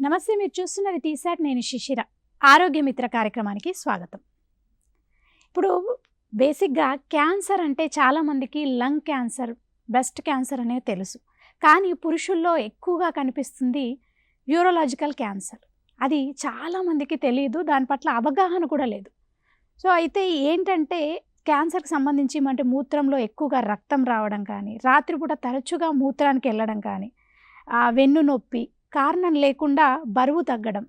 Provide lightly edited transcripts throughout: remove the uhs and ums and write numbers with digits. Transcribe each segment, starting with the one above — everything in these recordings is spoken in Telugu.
నమస్తే, మీరు చూస్తున్నది టీసాట్. నేను శిశిర. ఆరోగ్య మిత్ర కార్యక్రమానికి స్వాగతం. ఇప్పుడు బేసిక్గా క్యాన్సర్ అంటే చాలామందికి లంగ్ క్యాన్సర్, బ్రెస్ట్ క్యాన్సర్ అనేది తెలుసు. కానీ పురుషుల్లో ఎక్కువగా కనిపిస్తుంది యూరోలాజికల్ క్యాన్సర్. అది చాలామందికి తెలియదు, దాని పట్ల అవగాహన కూడా లేదు. సో అయితే ఏంటంటే క్యాన్సర్కి సంబంధించి అంటే మూత్రంలో ఎక్కువగా రక్తం రావడం కానీ, రాత్రిపూట తరచుగా మూత్రానికి వెళ్ళడం కానీ, వెన్ను నొప్పి, కారణం లేకుండా బరువు తగ్గడం,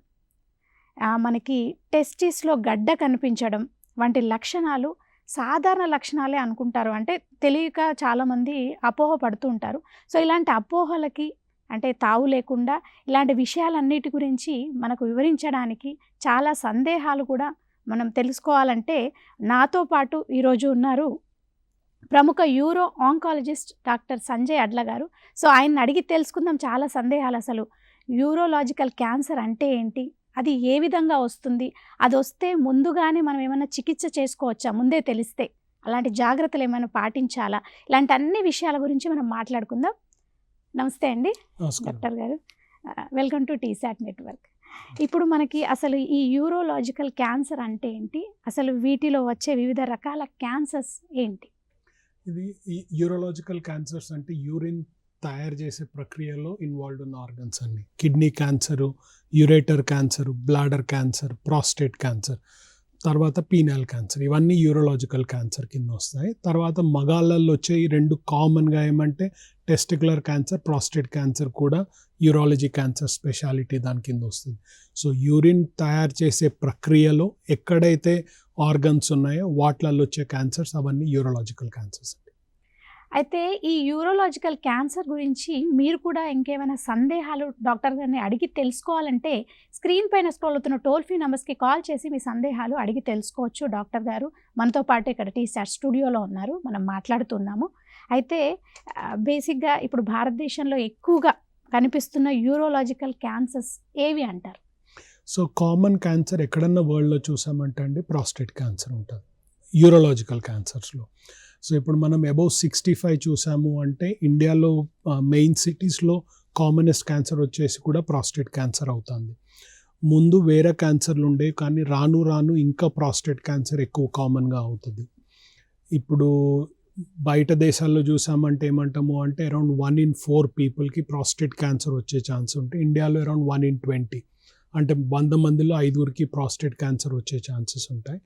మనకి టెస్టిస్లో గడ్డ కనిపించడం వంటి లక్షణాలు సాధారణ లక్షణాలే అనుకుంటారు. అంటే తెలియక చాలామంది అపోహ పడుతూ ఉంటారు. సో ఇలాంటి అపోహలకి అంటే తావు లేకుండా ఇలాంటి విషయాలన్నిటి గురించి మనకు వివరించడానికి, చాలా సందేహాలు కూడా మనం తెలుసుకోవాలంటే నాతో పాటు ఈరోజు ఉన్నారు ప్రముఖ యూరో ఆంకాలజిస్ట్ డాక్టర్ సంజయ్ అడ్ల గారు. సో ఆయన్ని అడిగి తెలుసుకుందాం చాలా సందేహాలు. అసలు యూరోలాజికల్ క్యాన్సర్ అంటే ఏంటి, అది ఏ విధంగా వస్తుంది, అది వస్తే ముందుగానే మనం ఏమైనా చికిత్స చేసుకోవచ్చా, ముందే తెలిస్తే అలాంటి జాగ్రత్తలు ఏమైనా పాటించాలా, ఇలాంటి అన్ని విషయాల గురించి మనం మాట్లాడుకుందాం. నమస్తే అండి డాక్టర్ గారు, వెల్కమ్ టు టీసాట్ నెట్వర్క్. ఇప్పుడు మనకి అసలు ఈ యూరోలాజికల్ క్యాన్సర్ అంటే ఏంటి, అసలు వీటిలో వచ్చే వివిధ రకాల క్యాన్సర్స్ ఏంటి? ఇది యూరోలాజికల్ క్యాన్సర్స్ అంటే యూరిన్ తయారు చేసే ప్రక్రియలో ఇన్వాల్వ్ ఉన్న ఆర్గన్స్ అన్ని. Kidney cancer, ureter cancer, bladder cancer, prostate cancer, తర్వాత పీనల్ క్యాన్సర్, ఇవన్నీ యూరోలాజికల్ క్యాన్సర్ కింద వస్తాయి. తర్వాత మగాళ్ళల్లో వచ్చే ఈ రెండు కామన్గా ఏమంటే టెస్టికులర్ క్యాన్సర్, ప్రాస్టేట్ క్యాన్సర్ కూడా యూరాలజీ క్యాన్సర్ స్పెషాలిటీ దాని కింద వస్తుంది. సో యూరిన్ తయారు చేసే ప్రక్రియలో ఎక్కడైతే ఆర్గన్స్ ఉన్నాయో వాటిలలో వచ్చే క్యాన్సర్స్ అవన్నీ యూరోలాజికల్ క్యాన్సర్స్. అయితే ఈ యూరోలాజికల్ క్యాన్సర్ గురించి మీరు కూడా ఇంకేమైనా సందేహాలు డాక్టర్ గారిని అడిగి తెలుసుకోవాలంటే స్క్రీన్ పైన స్క్రోల్ అవుతున్న టోల్ ఫ్రీ నెంబర్స్కి కాల్ చేసి మీ సందేహాలు అడిగి తెలుసుకోవచ్చు. డాక్టర్ గారు మనతో పాటు ఇక్కడ టీసాట్ స్టూడియోలో ఉన్నారు, మనం మాట్లాడుతున్నాము. అయితే బేసిక్గా ఇప్పుడు భారతదేశంలో ఎక్కువగా కనిపిస్తున్న యూరోలాజికల్ క్యాన్సర్స్ ఏవి అంటారు? సో కామన్ క్యాన్సర్ ఎక్కడన్నా వరల్డ్లో చూసామంటే అండి ప్రాస్టేట్ క్యాన్సర్ ఉంటుంది యూరోలాజికల్ క్యాన్సర్స్లో. సో ఇప్పుడు మనం అబౌవ్ 65 చూసాము అంటే ఇండియాలో మెయిన్ సిటీస్లో కామనెస్ట్ క్యాన్సర్ వచ్చేసి కూడా ప్రాస్టేట్ క్యాన్సర్ అవుతుంది. ముందు వేరే క్యాన్సర్లు ఉండే, కానీ రాను రాను ఇంకా ప్రాస్టేట్ క్యాన్సర్ ఎక్కువ కామన్గా అవుతుంది. ఇప్పుడు బయట దేశాల్లో చూసామంటే ఏమంటాము అంటే అరౌండ్ 1 in 4 పీపుల్కి ప్రాస్టేట్ క్యాన్సర్ వచ్చే ఛాన్స్ ఉంటే, ఇండియాలో అరౌండ్ 1 in 20 అంటే 100 మందిలో 5 ప్రాస్టేట్ క్యాన్సర్ వచ్చే ఛాన్సెస్ ఉంటాయి.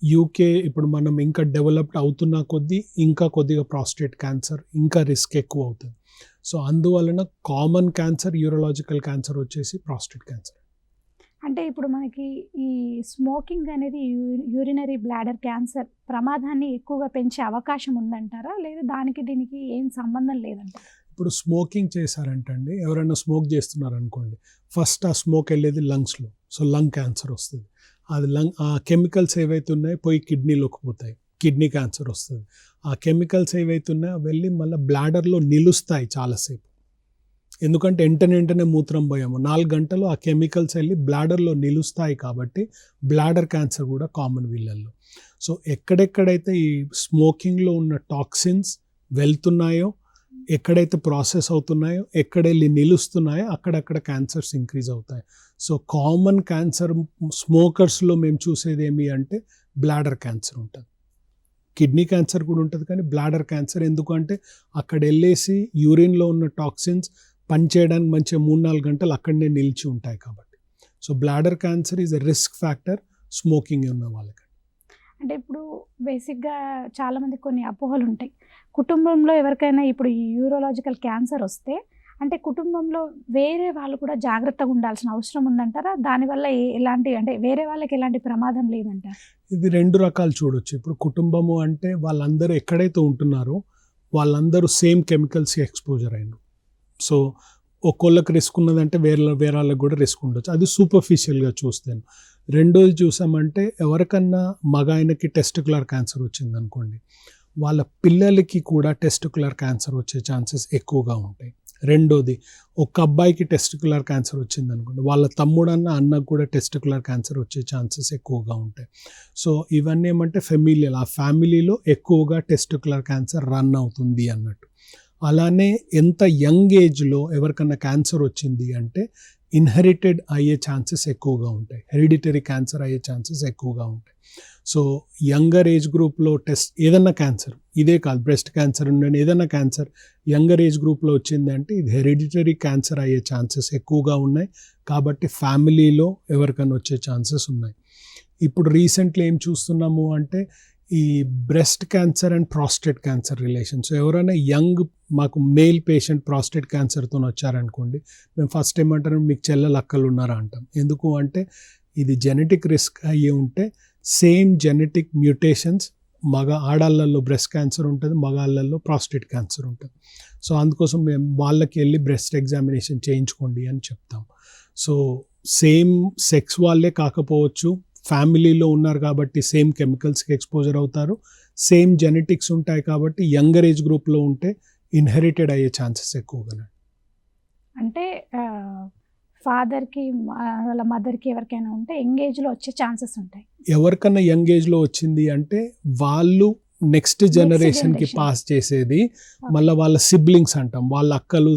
యూకే ఇప్పుడు మనం ఇంకా డెవలప్డ్ అవుతున్న కొద్దీ ఇంకా కొద్దిగా ప్రాస్టేట్ క్యాన్సర్ ఇంకా రిస్క్ ఎక్కువ అవుతుంది. సో అందువలన కామన్ క్యాన్సర్ యూరోలాజికల్ క్యాన్సర్ వచ్చేసి ప్రాస్టేట్ క్యాన్సర్. అంటే ఇప్పుడు మనకి ఈ స్మోకింగ్ అనేది యూరినరీ బ్లాడర్ క్యాన్సర్ ప్రమాదాన్ని ఎక్కువగా పెంచే అవకాశం ఉందంటారా, లేదా దానికి దీనికి ఏం సంబంధం లేదంటారా? ఇప్పుడు స్మోకింగ్ చేశారంటండి, ఎవరైనా స్మోక్ చేస్తున్నారు అనుకోండి, ఫస్ట్ ఆ స్మోక్ వెళ్ళేది లంగ్స్లో, సో లంగ్ క్యాన్సర్ వస్తుంది. అది ఆ కెమికల్స్ ఏవైతే ఉన్నాయో పోయి కిడ్నీలోకి పోతాయి, కిడ్నీ క్యాన్సర్ వస్తుంది. ఆ కెమికల్స్ ఏవైతే ఉన్నాయో వెళ్ళి మళ్ళీ బ్లాడర్లో నిలుస్తాయి చాలాసేపు, ఎందుకంటే వెంటనే మూత్రం పోయాము 4 గంటలు ఆ కెమికల్స్ వెళ్ళి బ్లాడర్లో నిలుస్తాయి. కాబట్టి బ్లాడర్ క్యాన్సర్ కూడా కామన్ వీళ్ళల్లో. సో ఎక్కడెక్కడైతే ఈ స్మోకింగ్లో ఉన్న టాక్సిన్స్ వెళ్తున్నాయో, ఎక్కడైతే ప్రాసెస్ అవుతున్నాయో, ఎక్కడెళ్ళి నిలుస్తున్నాయో అక్కడక్కడ క్యాన్సర్స్ ఇంక్రీజ్ అవుతాయి. సో కామన్ క్యాన్సర్ స్మోకర్స్లో మేము చూసేది ఏమి అంటే బ్లాడర్ క్యాన్సర్ ఉంటుంది, కిడ్నీ క్యాన్సర్ కూడా ఉంటుంది, కానీ బ్లాడర్ క్యాన్సర్ ఎందుకంటే అక్కడ వెళ్ళేసి యూరిన్లో ఉన్న టాక్సిన్స్ పనిచేయడానికి మంచిగా 3-4 గంటలు అక్కడనే నిలిచి ఉంటాయి కాబట్టి. So bladder cancer is a risk factor smoking ఉన్న వాళ్ళకి. అంటే ఇప్పుడు బేసిక్గా చాలామంది కొన్ని అపోహలు ఉంటాయి. కుటుంబంలో ఎవరికైనా ఇప్పుడు ఈ యూరోలాజికల్ క్యాన్సర్ వస్తే అంటే కుటుంబంలో వేరే వాళ్ళు కూడా జాగ్రత్తగా ఉండాల్సిన అవసరం ఉందంటారా? దానివల్ల ఎలాంటి అంటే వేరే వాళ్ళకి ఎలాంటి ప్రమాదం లేదంటారా? ఇది 2 రకాలు చూడొచ్చు. ఇప్పుడు కుటుంబము అంటే వాళ్ళందరూ ఎక్కడైతే ఉంటున్నారో వాళ్ళందరూ సేమ్ కెమికల్స్కి ఎక్స్పోజర్ అయినారు. సో ఒక్కొక్కరికి రిస్క్ ఉన్నదంటే వేరే వాళ్ళకి కూడా రిస్క్ ఉండొచ్చు, అది సూపర్ఫిషియల్గా చూస్తాను. రెండోది చూసామంటే ఎవరికన్నా మగ ఆయనకి టెస్టికులర్ క్యాన్సర్ వచ్చింది అనుకోండి, వాళ్ళ పిల్లలకి కూడా టెస్టికులర్ క్యాన్సర్ వచ్చే ఛాన్సెస్ ఎక్కువగా ఉంటాయి. రెండోది ఒక అబ్బాయికి టెస్టికులర్ క్యాన్సర్ వచ్చింది అనుకోండి, వాళ్ళ తమ్ముడన్న అన్నకు కూడా టెస్టికులర్ క్యాన్సర్ వచ్చే ఛాన్సెస్ ఎక్కువగా ఉంటాయి. సో ఇవన్నీ ఏమంటే ఫెమిలియల్, ఆ ఫ్యామిలీలో ఎక్కువగా టెస్టికులర్ క్యాన్సర్ రన్ అవుతుంది అన్నట్టు. అలానే ఎంత యంగ్ ఏజ్లో ఎవరికన్నా క్యాన్సర్ వచ్చింది అంటే ఇన్హెరిటెడ్ అయ్యే ఛాన్సెస్ ఎక్కువగా ఉంటాయి, హెరిడిటరీ క్యాన్సర్ అయ్యే ఛాన్సెస్ ఎక్కువగా ఉంటాయి. సో యంగర్ ఏజ్ గ్రూప్లో టెస్ట్ ఏదన్నా క్యాన్సర్, ఇదే కాదు బ్రెస్ట్ క్యాన్సర్ ఉండండి, ఏదన్నా క్యాన్సర్ యంగర్ ఏజ్ గ్రూప్లో వచ్చిందంటే ఇది హెరిడిటరీ క్యాన్సర్ అయ్యే ఛాన్సెస్ ఎక్కువగా ఉన్నాయి. కాబట్టి ఫ్యామిలీలో ఎవరికైనా వచ్చే ఛాన్సెస్ ఉన్నాయి. ఇప్పుడు రీసెంట్లీ ఏం చూస్తున్నాము అంటే ఈ breast cancer and prostate cancer relation. So ఎవరైనా యంగ్ మాకు మేల్ పేషెంట్ ప్రాస్టేట్ క్యాన్సర్తో వచ్చారనుకోండి, మేము ఫస్ట్ ఏమంటారు, మీకు చెల్లెలు అక్కలు ఉన్నారా అంటాం. ఎందుకు అంటే ఇది జెనెటిక్ రిస్క్ అయ్యి ఉంటే సేమ్ జెనెటిక్ మ్యూటేషన్స్ ఆడాళ్ళల్లో బ్రెస్ట్ క్యాన్సర్ ఉంటుంది, మగాళ్ళల్లో ప్రాస్టేట్ క్యాన్సర్ ఉంటుంది. సో అందుకోసం మేము వాళ్ళకి వెళ్ళి బ్రెస్ట్ ఎగ్జామినేషన్ చేయించుకోండి అని చెప్తాం. సో సేమ్ సెక్స్ వాళ్ళే కాకపోవచ్చు, ఫ్యామిలీలో ఉన్నారు కాబట్టి సేమ్ కెమికల్స్కి ఎక్స్పోజర్ అవుతారు, సేమ్ జెనెటిక్స్ ఉంటాయి కాబట్టి యంగర్ ఏజ్ గ్రూప్లో ఉంటే ఇన్హెరిటెడ్ అయ్యే ఛాన్సెస్ ఎక్కువగా. అంటే ఫాదర్కి వాళ్ళ మదర్కి ఎవరికైనా ఉంటే యంగ్ ఏజ్లో వచ్చే ఛాన్సెస్ ఉంటాయి. ఎవరికన్నా యంగ్ ఏజ్లో వచ్చింది అంటే వాళ్ళు నెక్స్ట్ జనరేషన్కి పాస్ చేసేది మళ్ళీ వాళ్ళ సిబ్లింగ్స్ అంటాం, వాళ్ళ అక్కలు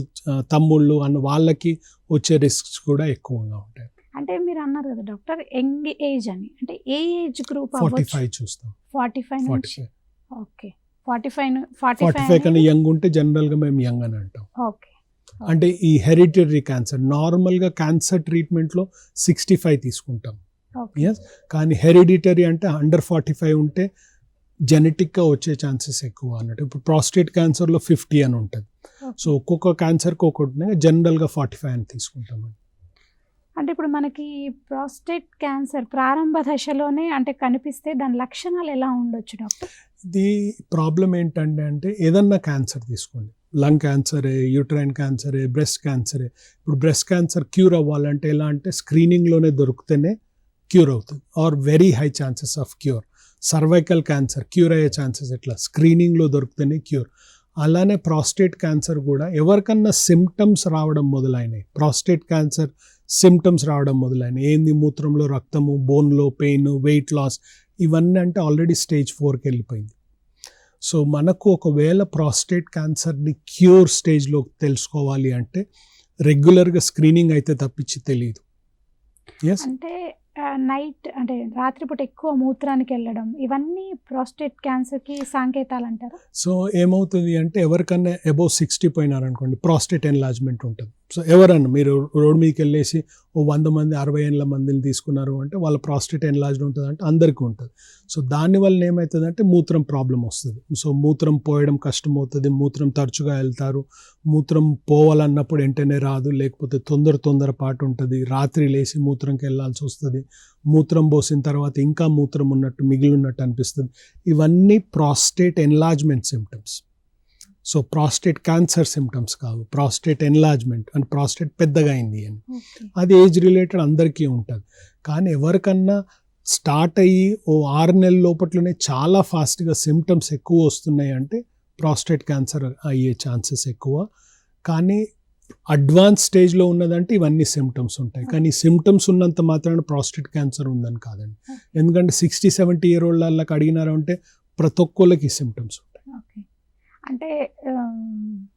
తమ్ముళ్ళు అన్న వాళ్ళకి వచ్చే రిస్క్స్ కూడా ఎక్కువగా ఉంటాయి. అంటే మీరు అన్నారు కదా డాక్టర్ యంగ్ ఏజ్ అని, అంటే ఏ ఏజ్ గ్రూప్? 45 చూస్తాం. 45. ఓకే, 45 కన్నా యంగ్ ఉంటే జనరల్గా మేము యంగ్ అని అంటాం. ఓకే. అంటే ఈ హెరిడిటరీ క్యాన్సర్ నార్మల్గా క్యాన్సర్ ట్రీట్మెంట్లో 65 తీసుకుంటాం. ఎస్, కానీ హెరిడిటరీ అంటే అండర్ 45 ఉంటే జెనెటిక్గా వచ్చే ఛాన్సెస్ ఎక్కువ అన్నట్టు. ఇప్పుడు ప్రాస్టేట్ క్యాన్సర్లో 50 అని ఉంటుంది. సో ఒక్కొక్క క్యాన్సర్కి ఒక్కొక్కటి జనరల్గా 45 అని తీసుకుంటాం. అంటే ఇప్పుడు మనకి ప్రాస్టేట్ క్యాన్సర్ ప్రారంభ దశలోనే అంటే కనిపిస్తే దాని లక్షణాలు ఎలా ఉండొచ్చు డాక్టర్? ఇది ప్రాబ్లం ఏంటంటే అంటే ఏదన్నా క్యాన్సర్ తీసుకోండి, లంగ్ క్యాన్సరే, యూట్రైన్ క్యాన్సరే, బ్రెస్ట్ క్యాన్సరే. ఇప్పుడు బ్రెస్ట్ క్యాన్సర్ క్యూర్ అవ్వాలంటే ఎలా అంటే స్క్రీనింగ్లోనే దొరికితేనే క్యూర్ అవుతుంది, or very high chances of cure. Cervical cancer cure అయ్యే ఛాన్సెస్ ఎట్లా, స్క్రీనింగ్లో దొరికితేనే క్యూర్. అలానే ప్రాస్టేట్ క్యాన్సర్ కూడా ఎవరికన్నా సిమ్టమ్స్ రావడం మొదలైనవి, ప్రాస్టేట్ క్యాన్సర్ సిమ్టమ్స్ రావడం మొదలైనవి, ఏంది మూత్రంలో రక్తము, బోన్లో పెయిన్, వెయిట్ లాస్, ఇవన్నీ అంటే ఆల్రెడీ స్టేజ్ 4కి వెళ్ళిపోయింది. సో మనకు ఒకవేళ ప్రాస్టేట్ క్యాన్సర్ని క్యూర్ స్టేజ్లో తెలుసుకోవాలి అంటే రెగ్యులర్గా స్క్రీనింగ్ అయితే తప్పించి తెలియదు. ఎస్, అంటే నైట్ అంటే రాత్రిపూట ఎక్కువ మూత్రానికి వెళ్ళడం ఇవన్నీ ప్రాస్టేట్ క్యాన్సర్కి సంకేతాలు అంటారు. సో ఏమవుతుంది అంటే ఎవరికన్నా అబౌవ్ 60 పోయినారనుకోండి ప్రాస్టేట్ ఎన్లార్జ్మెంట్ ఉంటుంది. సో ఎవరన్నా మీరు రోడ్ మీదకి వెళ్ళేసి 100 మంది 60 ఏళ్ళ మందిని తీసుకున్నారు అంటే వాళ్ళ ప్రాస్టేట్ ఎన్లార్జ్డ్ ఉంటుంది అంటే అందరికీ ఉంటుంది. సో దానివల్ల ఏమవుతుందంటే మూత్రం ప్రాబ్లం వస్తుంది. సో మూత్రం పోయడం కష్టం అవుతుంది, మూత్రం తరచుగా వెళ్తారు, మూత్రం పోవాలన్నప్పుడు వెంటనే రాదు, లేకపోతే తొందర పాటు ఉంటుంది, రాత్రి లేచి మూత్రంకి వెళ్ళాల్సి వస్తుంది, మూత్రం పోసిన తర్వాత ఇంకా మూత్రం ఉన్నట్టు మిగిలినట్టు అనిపిస్తుంది. ఇవన్నీ prostate enlargement symptoms. So prostate cancer symptoms కాదు, ప్రాస్టేట్ ఎన్లార్జ్మెంట్ అంటే ప్రాస్టేట్ పెద్దగా అయింది అని. అది ఏజ్ రిలేటెడ్ అందరికీ ఉంటుంది. కానీ ఎవరికన్నా స్టార్ట్ అయ్యి 6 నెలల లోపట్లోనే చాలా ఫాస్ట్గా సిమ్టమ్స్ ఎక్కువ వస్తున్నాయి అంటే ప్రాస్టేట్ క్యాన్సర్ అయ్యే ఛాన్సెస్ ఎక్కువ. కానీ అడ్వాన్స్ స్టేజ్లో ఉన్నదంటే ఇవన్నీ సిమ్టమ్స్ ఉంటాయి. కానీ సిమ్టమ్స్ ఉన్నంత మాత్రాన ప్రాస్టేట్ క్యాన్సర్ ఉందని కాదండి. ఎందుకంటే 60-70 ఇయర్ వాళ్ళకి అడిగినారు అంటే ప్రతి ఒక్కళ్ళకి సిమ్టమ్స్ ఉంటాయి. అంటే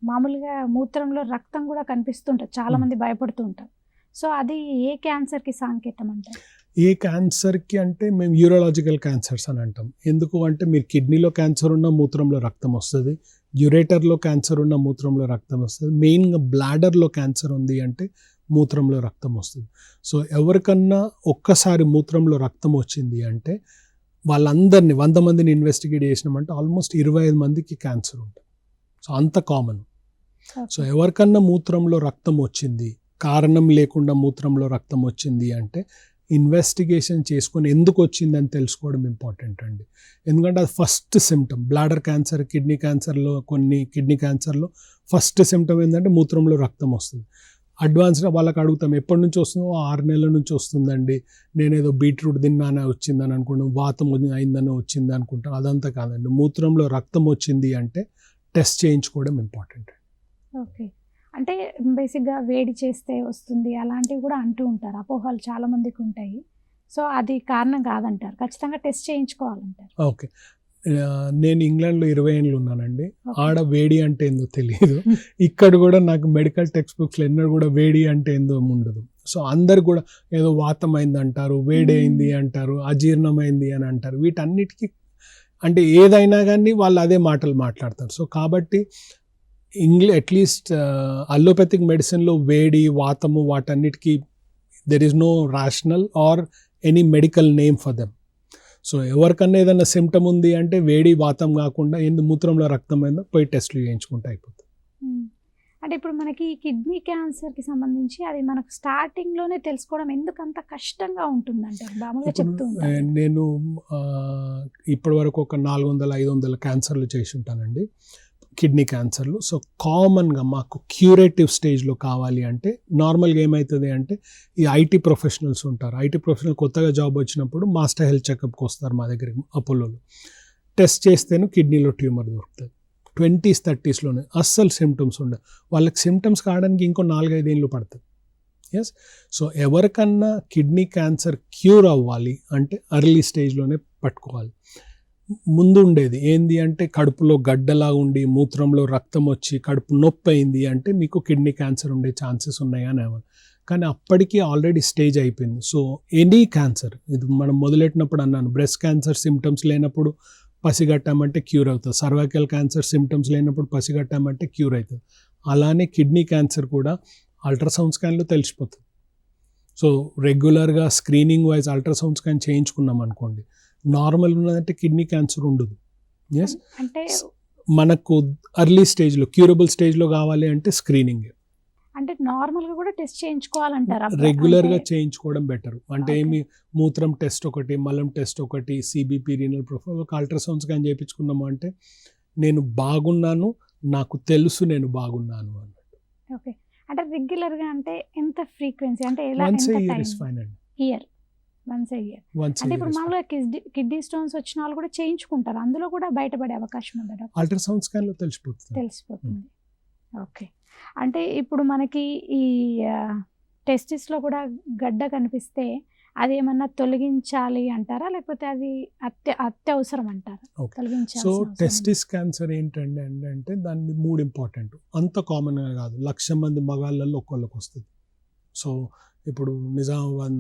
మామూలుగా మూత్రంలో రక్తం కూడా కనిపిస్తుంటుంది, చాలా మంది భయపడుతూ ఉంటారు. సో అది ఏ క్యాన్సర్కి సంకేతం అంటారు? ఏ క్యాన్సర్కి అంటే మేము యూరాలజికల్ క్యాన్సర్స్ అని అంటాం. ఎందుకు అంటే మీరు కిడ్నీలో క్యాన్సర్ ఉన్న మూత్రంలో రక్తం వస్తుంది, యురేటర్లో క్యాన్సర్ ఉన్న మూత్రంలో రక్తం వస్తుంది, మెయిన్గా బ్లాడర్లో క్యాన్సర్ ఉంది అంటే మూత్రంలో రక్తం వస్తుంది. సో ఎవరికన్నా ఒక్కసారి మూత్రంలో రక్తం వచ్చింది అంటే వాళ్ళందరినీ 100 మందిని ఇన్వెస్టిగేట్ చేసినామంటే ఆల్మోస్ట్ 25 మందికి క్యాన్సర్ ఉంటుంది. సో అంత కామన్. సో ఎవరికన్నా మూత్రంలో రక్తం వచ్చింది, కారణం లేకుండా మూత్రంలో రక్తం వచ్చింది అంటే ఇన్వెస్టిగేషన్ చేసుకొని ఎందుకు వచ్చిందని తెలుసుకోవడం ఇంపార్టెంట్ అండి. ఎందుకంటే అది first symptom. Bladder cancer, kidney క్యాన్సర్లో, కొన్ని కిడ్నీ క్యాన్సర్లో ఫస్ట్ సిమ్టమ్ ఏంటంటే మూత్రంలో రక్తం వస్తుంది. అడ్వాన్స్గా వాళ్ళకి అడుగుతాం ఎప్పటి నుంచి వస్తుందో, 6 నెలల నుంచి వస్తుందండి, నేనేదో బీట్రూట్ తిన్నానే వచ్చిందని అనుకుంటాం, వాతం అయిందని వచ్చింది అనుకుంటాం. అదంతా కాదండి, మూత్రంలో రక్తం వచ్చింది అంటే టెస్ట్ చేయించుకోవడం ఇంపార్టెంట్. ఓకే, అంటే బేసిక్గా వేడి చేస్తే వస్తుంది అలాంటివి కూడా అంటూ ఉంటారు, అపోహలు చాలా మందికి ఉంటాయి. సో అది కారణం కాదంటారు, ఖచ్చితంగా టెస్ట్ చేయించుకోవాలంటారు. ఓకే, నేను ఇంగ్లాండ్లో 20 ఏళ్ళు ఉన్నానండి. ఆడ వేడి అంటే ఏందో తెలియదు. ఇక్కడ కూడా నాకు మెడికల్ టెక్స్ట్ బుక్స్లో ఎన్నడూ కూడా వేడి అంటే ఏందో ఉండదు. సో అందరు కూడా ఏదో వాతమైంది అంటారు, వేడైంది అంటారు, అజీర్ణమైంది అని అంటారు. వీటన్నిటికీ అంటే ఏదైనా కానీ వాళ్ళు అదే మాటలు మాట్లాడతారు. సో కాబట్టి అట్లీస్ట్ అల్లోపతిక్ మెడిసిన్లో వేడి, వాతము వాటన్నిటికీ there is no rational or any medical name for them. So ఎవరికన్నా ఏదైనా సిమ్టమ్ ఉంది అంటే వేడి, వాతం కాకుండా మూత్రంలో రక్తం అయిందో పోయి టెస్టులు చేయించుకుంటే అయిపోతుంది. అంటే ఇప్పుడు మనకి కిడ్నీ క్యాన్సర్కి సంబంధించి అది మనకు స్టార్టింగ్లోనే తెలుసుకోవడం ఎందుకంత కష్టంగా ఉంటుందంటారు? మామూలుగా చెప్తూ ఉంటారు. నేను ఇప్పటి వరకు ఒక 400-500 క్యాన్సర్లు చేసి ఉంటానండి, కిడ్నీ క్యాన్సర్లు. సో కామన్గా మాకు క్యూరేటివ్ స్టేజ్లో కావాలి అంటే నార్మల్గా ఏమవుతుంది అంటే ఈ ఐటీ ప్రొఫెషనల్స్ ఉంటారు. ఐటీ ప్రొఫెషనల్ కొత్తగా జాబ్ వచ్చినప్పుడు మాస్టర్ హెల్త్ చెకప్కి వస్తారు మా దగ్గరికి అపోలోలో. టెస్ట్ చేస్తేనే కిడ్నీలో ట్యూమర్ దొరుకుతుంది. 20s 30sలోనే అస్సలు సిమ్టమ్స్ ఉండవు. వాళ్ళకి సిమ్టమ్స్ కావడానికి ఇంకో 4-5 ఏళ్ళు పడుతుంది. ఎస్. సో ఎవరికన్నా కిడ్నీ క్యాన్సర్ క్యూర్ అవ్వాలి అంటే ఎర్లీ స్టేజ్లోనే పట్టుకోవాలి. ముందు ఉండేది ఏంది అంటే కడుపులో గడ్డలా ఉండి మూత్రంలో రక్తం వచ్చి కడుపు నొప్పి అయింది అంటే మీకు కిడ్నీ క్యాన్సర్ ఉండే ఛాన్సెస్ ఉన్నాయి అని అవ్వాలి. కానీ అప్పటికి ఆల్రెడీ స్టేజ్ అయిపోయింది. సో ఎనీ క్యాన్సర్, ఇది మనం మొదలెట్టినప్పుడు అన్నాను, బ్రెస్ట్ క్యాన్సర్ సిమ్టమ్స్ లేనప్పుడు పసిగట్టామంటే క్యూర్ అవుతుంది, సర్వైకల్ క్యాన్సర్ సిమ్టమ్స్ లేనప్పుడు పసిగట్టామంటే క్యూర్ అవుతుంది. అలానే కిడ్నీ క్యాన్సర్ కూడా అల్ట్రాసౌండ్ స్కాన్లో తెలిసిపోతుంది. సో రెగ్యులర్గా స్క్రీనింగ్ వైజ్ అల్ట్రాసౌండ్ స్కాన్ చేయించుకున్నాం అనుకోండి, నార్మల్ ఉన్నదంటే కిడ్నీ క్యాన్సర్ ఉండదు. ఎస్. అంటే మనకు ఎర్లీ స్టేజ్లో క్యూరబుల్ స్టేజ్లో కావాలి అంటే స్క్రీనింగ్, అంటే నార్మల్గా కూడా టెస్ట్ చేయించుకోవాలంటారా? రెగ్యులర్గా చేయించుకోవడం బెటర్. అంటే ఏమి మూత్రం టెస్ట్ ఒకటి, మలం టెస్ట్ ఒకటి, సిబిపి, రీనల్ ప్రొఫైల్, ఒక అల్ట్రాసౌండ్ స్కాన్ చేయించుకున్నాము అంటే నేను బాగున్నాను, నాకు తెలుసు నేను బాగున్నాను అన్నట్టు. ఓకే. అంటే రెగ్యులర్గా అంటే ఎంత ఫ్రీక్వెన్సీ, అంటే ఎలా? Once A year is fine అండి. ఇయర్, వన్స్ ఏ ఇయర్. అంటే ఇప్పుడు మామూలుగా కిడ్నీ స్టోన్స్ వచ్చిన వాళ్ళు కూడా చేయించుకుంటారు, అందులో కూడా బయటపడే అవకాశం ఉందా? అల్ట్రాసౌండ్ స్కాన్లో తెలిసిపోతుంది. ఓకే. అంటే ఇప్పుడు మనకి ఈ టెస్టిస్లో కూడా గడ్డ కనిపిస్తే అది ఏమన్నా తొలగించాలి అంటారా, లేకపోతే అది అత్యవసరం అంటారా తొలగించాలి? సో టెస్టిస్ క్యాన్సర్ ఏంటంటే అంటే దాన్ని 3 ఇంపార్టెంట్. అంత కామన్గా కాదు, 1,00,000 మంది మగాళ్ళల్లో ఒక్కళ్ళకి వస్తుంది. సో ఇప్పుడు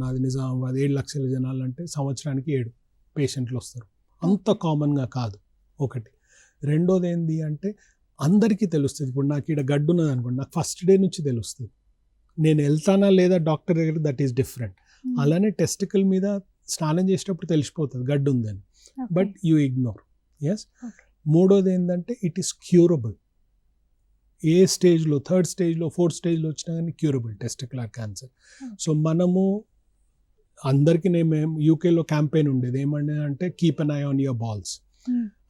నాది నిజామాబాద్ 7 లక్షల జనాలు అంటే సంవత్సరానికి 7 పేషెంట్లు వస్తారు. అంత కామన్గా కాదు ఒకటి. రెండోది ఏంటి అంటే అందరికీ తెలుస్తుంది. ఇప్పుడు నాకు ఇక్కడ గడ్డు ఉన్నది అనుకోండి, నాకు ఫస్ట్ డే నుంచి తెలుస్తుంది. నేను వెళ్తానా లేదా డాక్టర్ దగ్గర, దట్ ఈస్ డిఫరెంట్. అలానే టెస్టికల్ మీద స్నానం చేసేటప్పుడు తెలిసిపోతుంది గడ్డు ఉందని, బట్ యూ ఇగ్నోర్. ఎస్. మూడోది ఏంటంటే ఇట్ ఈస్ క్యూరబుల్. ఏ స్టేజ్లో, 3rd స్టేజ్లో 4th స్టేజ్లో వచ్చినా కానీ క్యూరబుల్ టెస్టికులర్ క్యాన్సర్. సో మనము అందరికీ మేము యూకేలో క్యాంపెయిన్ ఉండేది ఏమంటే అంటే keep an I on your balls.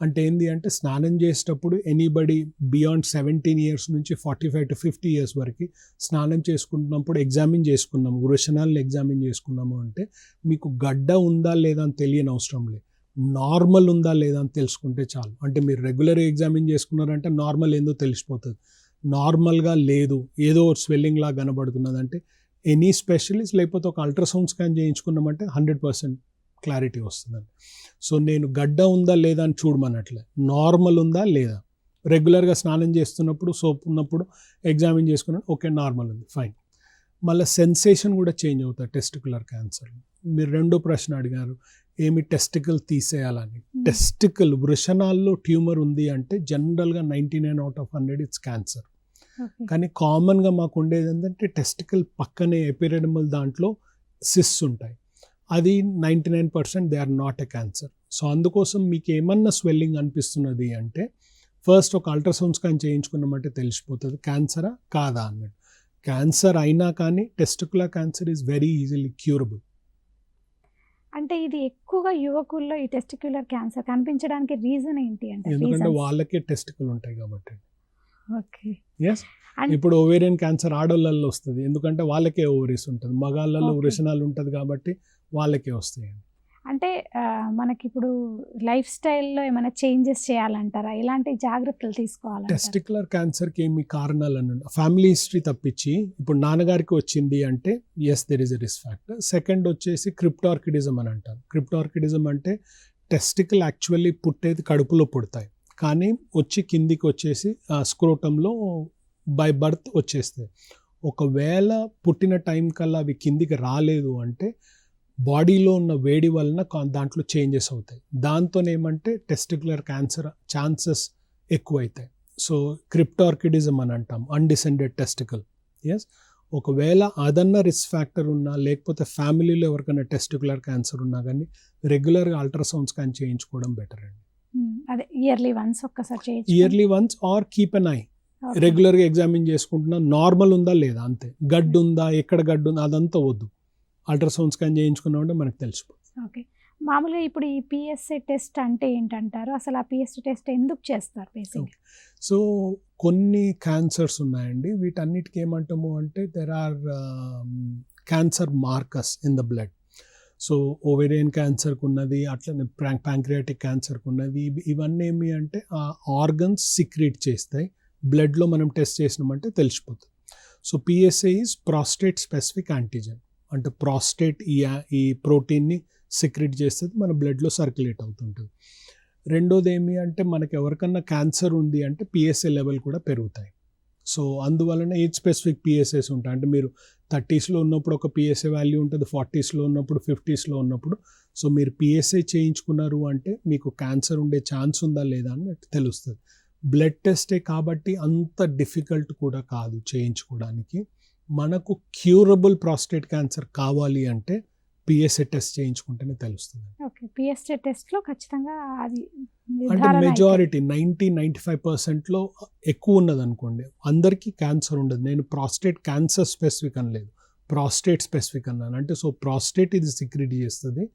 అంటే ఏంది అంటే స్నానం చేసేటప్పుడు ఎనీబడి బియాండ్ 17 years నుంచి 45 to 50 years వరకు స్నానం చేసుకుంటున్నప్పుడు ఎగ్జామిన్ చేసుకున్నాము, వృషణాలను ఎగ్జామిన్ చేసుకున్నాము అంటే మీకు గడ్డ ఉందా లేదా అని తెలియని అవసరం లేదు, నార్మల్ ఉందా లేదా అని తెలుసుకుంటే చాలు. అంటే మీరు రెగ్యులర్ ఎగ్జామిన్ చేసుకున్నారంటే నార్మల్ ఏందో తెలిసిపోతుంది. నార్మల్గా లేదు, ఏదో స్వెల్లింగ్ లాగా కనబడుతున్నది అంటే ఎనీ స్పెషలిస్ట్ లేకపోతే ఒక అల్ట్రాసౌండ్ స్కాన్ చేయించుకున్నామంటే 100% క్లారిటీ వస్తుందండి. సో నేను గడ్డ ఉందా లేదా అని చూడమన్నట్లే, నార్మల్ ఉందా లేదా. రెగ్యులర్గా స్నానం చేస్తున్నప్పుడు సోప్ ఉన్నప్పుడు ఎగ్జామిన్ చేసుకున్నాను, ఓకే నార్మల్ ఉంది, ఫైన్. మళ్ళీ సెన్సేషన్ కూడా చేంజ్ అవుతుంది టెస్టికులర్ క్యాన్సర్. మీరు రెండో ప్రశ్న అడిగారు, ఏమి టెస్టికల్ తీసేయాలని. టెస్టికల్ వృషణాల్లో ట్యూమర్ ఉంది అంటే జనరల్గా 99 out of 100 ఇట్స్ క్యాన్సర్. కానీ కామన్గా మాకు ఉండేది ఏంటంటే టెస్టికల్ పక్కనే ఎపిడెర్మల్ దాంట్లో సిస్ ఉంటాయి, అది 99% they are not a cancer. So అందుకోసం మీకు ఏమన్నా స్వెల్లింగ్ అనిపిస్తున్నది అంటే ఫస్ట్ ఒక అల్ట్రాసౌండ్ స్కాన్ చేయించుకున్నామంటే తెలిసిపోతుంది క్యాన్సరా కాదా అన్నట్టు. క్యాన్సర్ అయినా కానీ testicular cancer is very easily curable. అంటే ఇది ఎక్కువగా యువకుల్లో ఈ టెస్టిక్యులర్ క్యాన్సర్ కనిపించడానికి రీజన్ ఏంటి అంటే? ఎందుకంటే వాళ్ళకే టెస్టికల్ ఉంటాయి కాబట్టి. ఓకే. ఎస్. ఇప్పుడు ఓవేరియన్ క్యాన్సర్ ఆడోళ్ళల్లో వస్తుంది ఎందుకంటే వాళ్ళకే ఓవరీస్ ఉంటుంది, మగాళ్ళల్లో వృషణాలు ఉంటుంది కాబట్టి వాళ్ళకే వస్తాయి. అంటే మనకి ఇప్పుడు లైఫ్ స్టైల్లో ఏమైనా చేంజెస్ చేయాలంటారా, ఇలాంటి జాగ్రత్తలు తీసుకోవాలి? టెస్టికులర్ క్యాన్సర్కి ఏమి కారణాలు అని ఫ్యామిలీ హిస్టరీ తప్పించి ఇప్పుడు నాన్నగారికి వచ్చింది అంటే yes there is a risk factor. Second వచ్చేసి క్రిప్టార్కిడిజం అని అంటారు. క్రిప్టార్కిడిజం అంటే టెస్టికల్ యాక్చువల్లీ పుట్టేది కడుపులో పుడతాయి కానీ వచ్చి కిందికి వచ్చేసి స్క్రోటంలో బై బర్త్ వచ్చేస్తాయి. ఒకవేళ పుట్టిన టైం కల్లా అవి కిందికి రాలేదు అంటే బాడీలో ఉన్న వేడి వలన దాంట్లో చేంజెస్ అవుతాయి. దాంతో ఏమంటే టెస్టిక్యులర్ క్యాన్సర్ ఛాన్సెస్ ఎక్కువైతాయి. సో క్రిప్టార్కిడిజం అని అంటాం, అన్డిసెండెడ్ టెస్టికల్. ఎస్, ఒకవేళ అదన్న రిస్క్ ఫ్యాక్టర్ ఉన్నా లేకపోతే ఫ్యామిలీలో ఎవరికైనా టెస్టిక్యులర్ క్యాన్సర్ ఉన్నా కానీ రెగ్యులర్గా అల్ట్రాసౌండ్ స్కాన్ చేయించుకోవడం బెటర్ అండి. అదే ఇయర్లీ వన్స్ ఒక్కసారి చేయించుకోండి. Yearly once or keep an eye. రెగ్యులర్గా ఎగ్జామిన్ చేసుకుంటున్నా నార్మల్ ఉందా లేదా అంతే. గడ్డు ఉందా, ఎక్కడ గడ్డు ఉందా అదంతా వద్దు. అల్ట్రాసౌండ్ స్కాన్ చేయించుకున్నామంటే మనకు తెలిసిపోతుంది. ఓకే. మామూలుగా ఇప్పుడు ఈ పిఎస్ఏ టెస్ట్ అంటే ఏంటంటారు? అసలు ఆ పిఎస్ఏ టెస్ట్ ఎందుకు చేస్తారు బేసిక్గా? సో కొన్ని క్యాన్సర్స్ ఉన్నాయండి, వీటన్నిటికీ ఏమంటాము అంటే there are cancer markers in the blood. So ovarian క్యాన్సర్కి ఉన్నది, అట్లనే ప్యాంక్రియాటిక్ క్యాన్సర్కి ఉన్నది. ఇవన్నీ ఏమి అంటే ఆ ఆర్గన్స్ సిక్రీట్ చేస్తాయి, బ్లడ్లో మనం టెస్ట్ చేసినామంటే తెలిసిపోతుంది. So PSA is prostate specific antigen, అంటే ప్రాస్టేట్ ఈ ప్రోటీన్ని సిక్రెట్ చేస్తుంది, మన బ్లడ్లో సర్క్యులేట్ అవుతుంటుంది. రెండోది ఏమి అంటే మనకి ఎవరికన్నా క్యాన్సర్ ఉంది అంటే పిఎస్ఏ లెవెల్ కూడా పెరుగుతాయి. సో అందువలన ఏజ్ స్పెసిఫిక్ పిఎస్ఏస్ ఉంటాయి. అంటే మీరు 30sలో ఉన్నప్పుడు ఒక పిఎస్ఏ వాల్యూ ఉంటుంది, 40sలో ఉన్నప్పుడు, 50sలో ఉన్నప్పుడు. సో మీరు పిఎస్ఏ చేయించుకున్నారు అంటే మీకు క్యాన్సర్ ఉండే ఛాన్స్ ఉందా లేదా అని తెలుస్తుంది. బ్లడ్ టెస్టే కాబట్టి అంత డిఫికల్ట్ కూడా కాదు చేయించుకోవడానికి. మనకు క్యూరబుల్ ప్రాస్టేట్ క్యాన్సర్ కావాలి అంటే పిఎస్ఏ టెస్ట్ చేయించుకుంటేనే తెలుస్తుంది. ఓకే, పిఎస్ఏ టెస్ట్లో ఖచ్చితంగా అది అంటే మెజారిటీ 90-95%లో ఎక్కువ ఉన్నది అనుకోండి, అందరికీ క్యాన్సర్ ఉండదు. నేను ప్రాస్టేట్ క్యాన్సర్ స్పెసిఫిక్ అనలేదు, ప్రాస్టేట్ స్పెసిఫిక్ అన్నాను. అంటే సో ప్రాస్టేట్ ఇది సిక్రెట్ చేస్తుంది,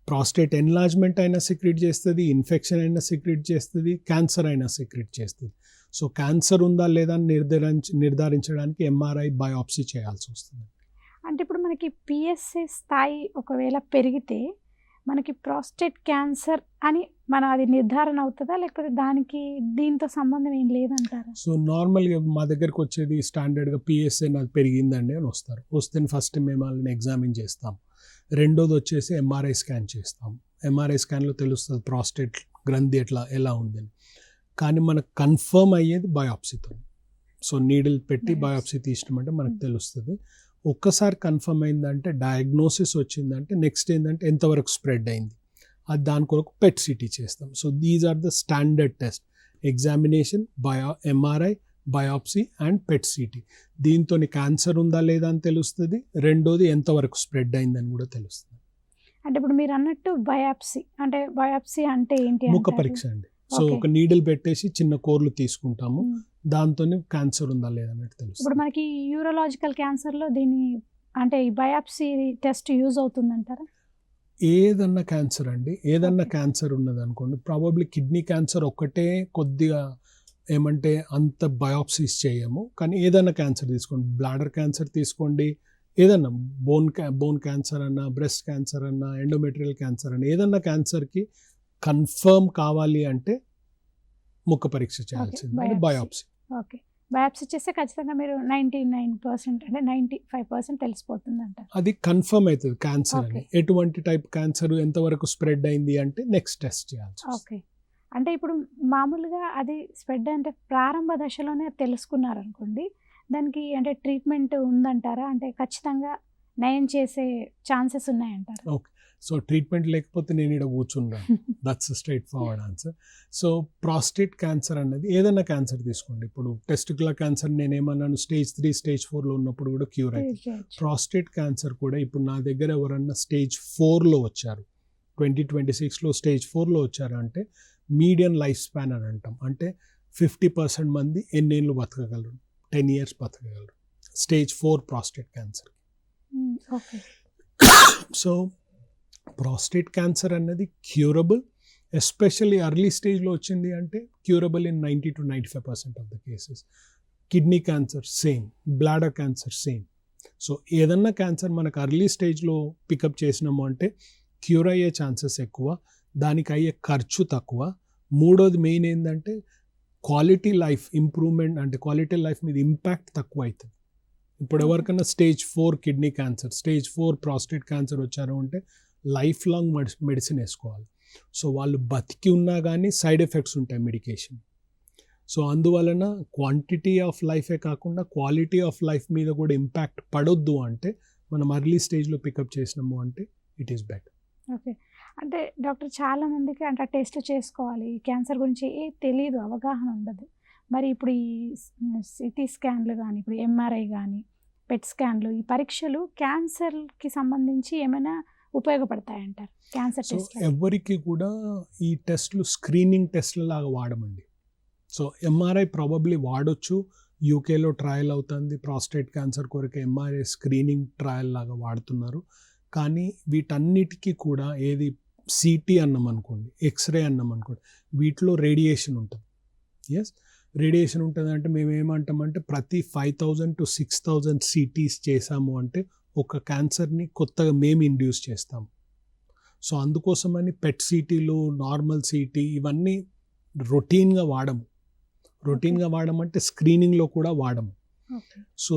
ప్రాస్టేట్ ఎన్లార్జ్మెంట్ అయినా సిక్రెట్ చేస్తుంది, ఇన్ఫెక్షన్ అయినా సిక్రెట్ చేస్తుంది, క్యాన్సర్ అయినా సిక్రెట్ చేస్తుంది. సో క్యాన్సర్ ఉందా లేదా అని నిర్ధారించడానికి ఎంఆర్ఐ బయాప్సీ చేయాల్సి వస్తుంది. అంటే ఇప్పుడు మనకి పిఎస్ఏ స్థాయి ఒకవేళ పెరిగితే మనకి ప్రాస్టేట్ క్యాన్సర్ అని మన అది నిర్ధారణ అవుతుందా, లేకపోతే దానికి దీంతో సంబంధం ఏం లేదంటారా? సో నార్మల్గా మా దగ్గరకు వచ్చేది స్టాండర్డ్గా పిఎస్ఏ నాకు పెరిగిందండి అని వస్తారు. వస్తే ఫస్ట్ మేము వాళ్ళని ఎగ్జామిన్ చేస్తాం. రెండోది వచ్చేసి ఎంఆర్ఐ స్కాన్ చేస్తాం. ఎంఆర్ఐ స్కాన్లో తెలుస్తుంది ప్రాస్టేట్ గ్రంథి ఎలా ఉందని. కానీ మనకు కన్ఫర్మ్ అయ్యేది బయాప్సీతో. సో నీడిల్ పెట్టి బయాప్సీ తీసినామంటే మనకు తెలుస్తుంది. ఒక్కసారి కన్ఫర్మ్ అయిందంటే, డయాగ్నోసిస్ వచ్చిందంటే నెక్స్ట్ ఏంటంటే ఎంతవరకు స్ప్రెడ్ అయింది, అది దాని కొరకు పెట్ సిటీ చేస్తాం. So these are the standard test: examination, MRI, biopsy and PET CT. దీంతో క్యాన్సర్ ఉందా లేదా అని తెలుస్తుంది. రెండోది ఎంతవరకు స్ప్రెడ్ అయిందని కూడా తెలుస్తుంది. అంటే ఇప్పుడు మీరు అన్నట్టు బయాప్సీ అంటే ఏంటి? ముఖ పరీక్ష అండి. సో ఒక నీడిల్ పెట్టేసి చిన్న కోర్లు తీసుకుంటాము, దాంతో క్యాన్సర్ ఉందా లేదా అన్నట్టు తెలుస్తుంది. ఇప్పుడు మనకి యూరోలాజికల్ క్యాన్సర్లో దీని అంటే ఈ బయాప్సీ టెస్ట్ యూజ్ అవుతుందంటారా? ఏదన్నా క్యాన్సర్ అండి, ఏదన్నా క్యాన్సర్ ఉన్నది అనుకోండి, ప్రాబబ్లీ కిడ్నీ క్యాన్సర్ ఒక్కటే కొద్దిగా ఏమంటే అంత బయాప్సీస్ చేయము. కానీ ఏదన్నా క్యాన్సర్ తీసుకోండి, బ్లాడర్ క్యాన్సర్ తీసుకోండి, ఏదన్నా బోన్ క్యాన్సర్ అన్నా, బ్రెస్ట్ క్యాన్సర్ అన్నా, ఎండోమెట్రియల్ క్యాన్సర్ అన్నా, ఏదన్నా క్యాన్సర్కి కన్ఫర్మ్ కావాలి అంటే ముఖ పరీక్ష చేయాల్సింది, అంటే బయాప్సీ. ఓకే, బయాప్సీ చేస్తే ఖచ్చితంగా మీరు 99% అంటే 95% తెలిసిపోతుంది అంట. అది కన్ఫర్మ్ అవుతుంది క్యాన్సర్ అని. ఎటువంటి టైప్ క్యాన్సర్, ఎంతవరకు స్ప్రెడ్ అయింది అంటే నెక్స్ట్ టెస్ట్ చేయాల్సి. ఓకే, అంటే ఇప్పుడు మామూలుగా అది స్ప్రెడ్ అంటే ప్రారంభ దశలోనే తెలుసుకున్నారనుకోండి, దానికి అంటే ట్రీట్మెంట్ ఉందంటారా? అంటే ఖచ్చితంగా నయం చేసే ఛాన్సెస్ ఉన్నాయంటారా? ఓకే, సో ట్రీట్మెంట్ లేకపోతే నేను ఇక్కడ కూర్చున్నాను, that's straight forward answer. So prostate cancer అన్నది ఏదైనా క్యాన్సర్ తీసుకోండి. ఇప్పుడు టెస్టిక్యులర్ క్యాన్సర్ నేనేమన్నాను, Stage 3, Stage 4లో ఉన్నప్పుడు కూడా క్యూర్ అవుతుంది. ప్రాస్టేట్ క్యాన్సర్ కూడా ఇప్పుడు నా దగ్గర ఎవరన్నా Stage 4లో వచ్చారు, 2026లో Stage 4లో వచ్చారు అంటే మీడియన్ లైఫ్ స్పాన్ అని అంటాం. అంటే 50% మంది ఎన్నేళ్ళు బతకగలరు, 10 years బతకగలరు Stage 4 prostate cancer. So prostate cancer అన్నది క్యూరబుల్, ఎస్పెషల్లీ అర్లీ స్టేజ్లో వచ్చింది అంటే curable in 90-95% of the cases. Kidney cancer same, bladder cancer same. So ఏదన్నా క్యాన్సర్ మనకు అర్లీ స్టేజ్లో పికప్ చేసినాము అంటే క్యూర్ అయ్యే ఛాన్సెస్ ఎక్కువ, దానికి అయ్యే ఖర్చు తక్కువ. మూడోది మెయిన్ ఏంటంటే క్వాలిటీ లైఫ్ ఇంప్రూవ్మెంట్, అంటే క్వాలిటీ లైఫ్ మీద ఇంపాక్ట్ తక్కువ అవుతుంది. ఇప్పుడు ఎవరికైనా Stage 4 kidney cancer, Stage 4 prostate cancer వచ్చారు అంటే లైఫ్ లాంగ్ మెడిసిన్ వేసుకోవాలి. సో వాళ్ళు బతికి ఉన్నా కానీ సైడ్ ఎఫెక్ట్స్ ఉంటాయి మెడికేషన్. సో అందువలన క్వాంటిటీ ఆఫ్ లైఫే కాకుండా క్వాలిటీ ఆఫ్ లైఫ్ మీద కూడా ఇంపాక్ట్ పడొద్దు అంటే మనం అర్లీ స్టేజ్లో పికప్ చేసినాము అంటే ఇట్ ఈస్ బెటర్. ఓకే. అంటే డాక్టర్ చాలా మందికి అంటే టెస్ట్ చేసుకోవాలి, క్యాన్సర్ గురించి తెలీదు, అవగాహన ఉండదు. మరి ఇప్పుడు ఈ సిటీ స్కాన్లు కానీ, ఇప్పుడు ఎంఆర్ఐ కానీ, పెట్ స్కాన్లు, ఈ పరీక్షలు క్యాన్సర్కి సంబంధించి ఏమైనా ఉపయోగపడతాయంటారు? క్యాన్సర్ సో టెస్ట్ ఎవరికి కూడా ఈ టెస్ట్లు స్క్రీనింగ్ టెస్ట్ల లాగా వాడమండి. సో ఎంఆర్ఐ ప్రాబబ్లీ వాడొచ్చు, యూకేలో ట్రయల్ అవుతుంది ప్రాస్టేట్ క్యాన్సర్ కొరకు ఎంఆర్ఐ స్క్రీనింగ్ ట్రయల్ లాగా వాడుతున్నారు. కానీ వీటన్నిటికీ కూడా ఏది సిటీ అన్నాం అనుకోండి, ఎక్స్రే అన్నాం అనుకోండి, వీటిలో రేడియేషన్ ఉంటుంది. ఎస్, రేడియేషన్ ఉంటుంది అంటే మేము ఏమంటామంటే ప్రతి 5,000 to 6,000 సిటీస్ చేసాము అంటే ఒక క్యాన్సర్ని కొత్తగా మేము ఇండ్యూస్ చేస్తాము. సో అందుకోసమని పెట్ సిటీలు, నార్మల్ సిటీ ఇవన్నీ రొటీన్గా వాడము. రొటీన్గా వాడమంటే స్క్రీనింగ్లో కూడా వాడము. సో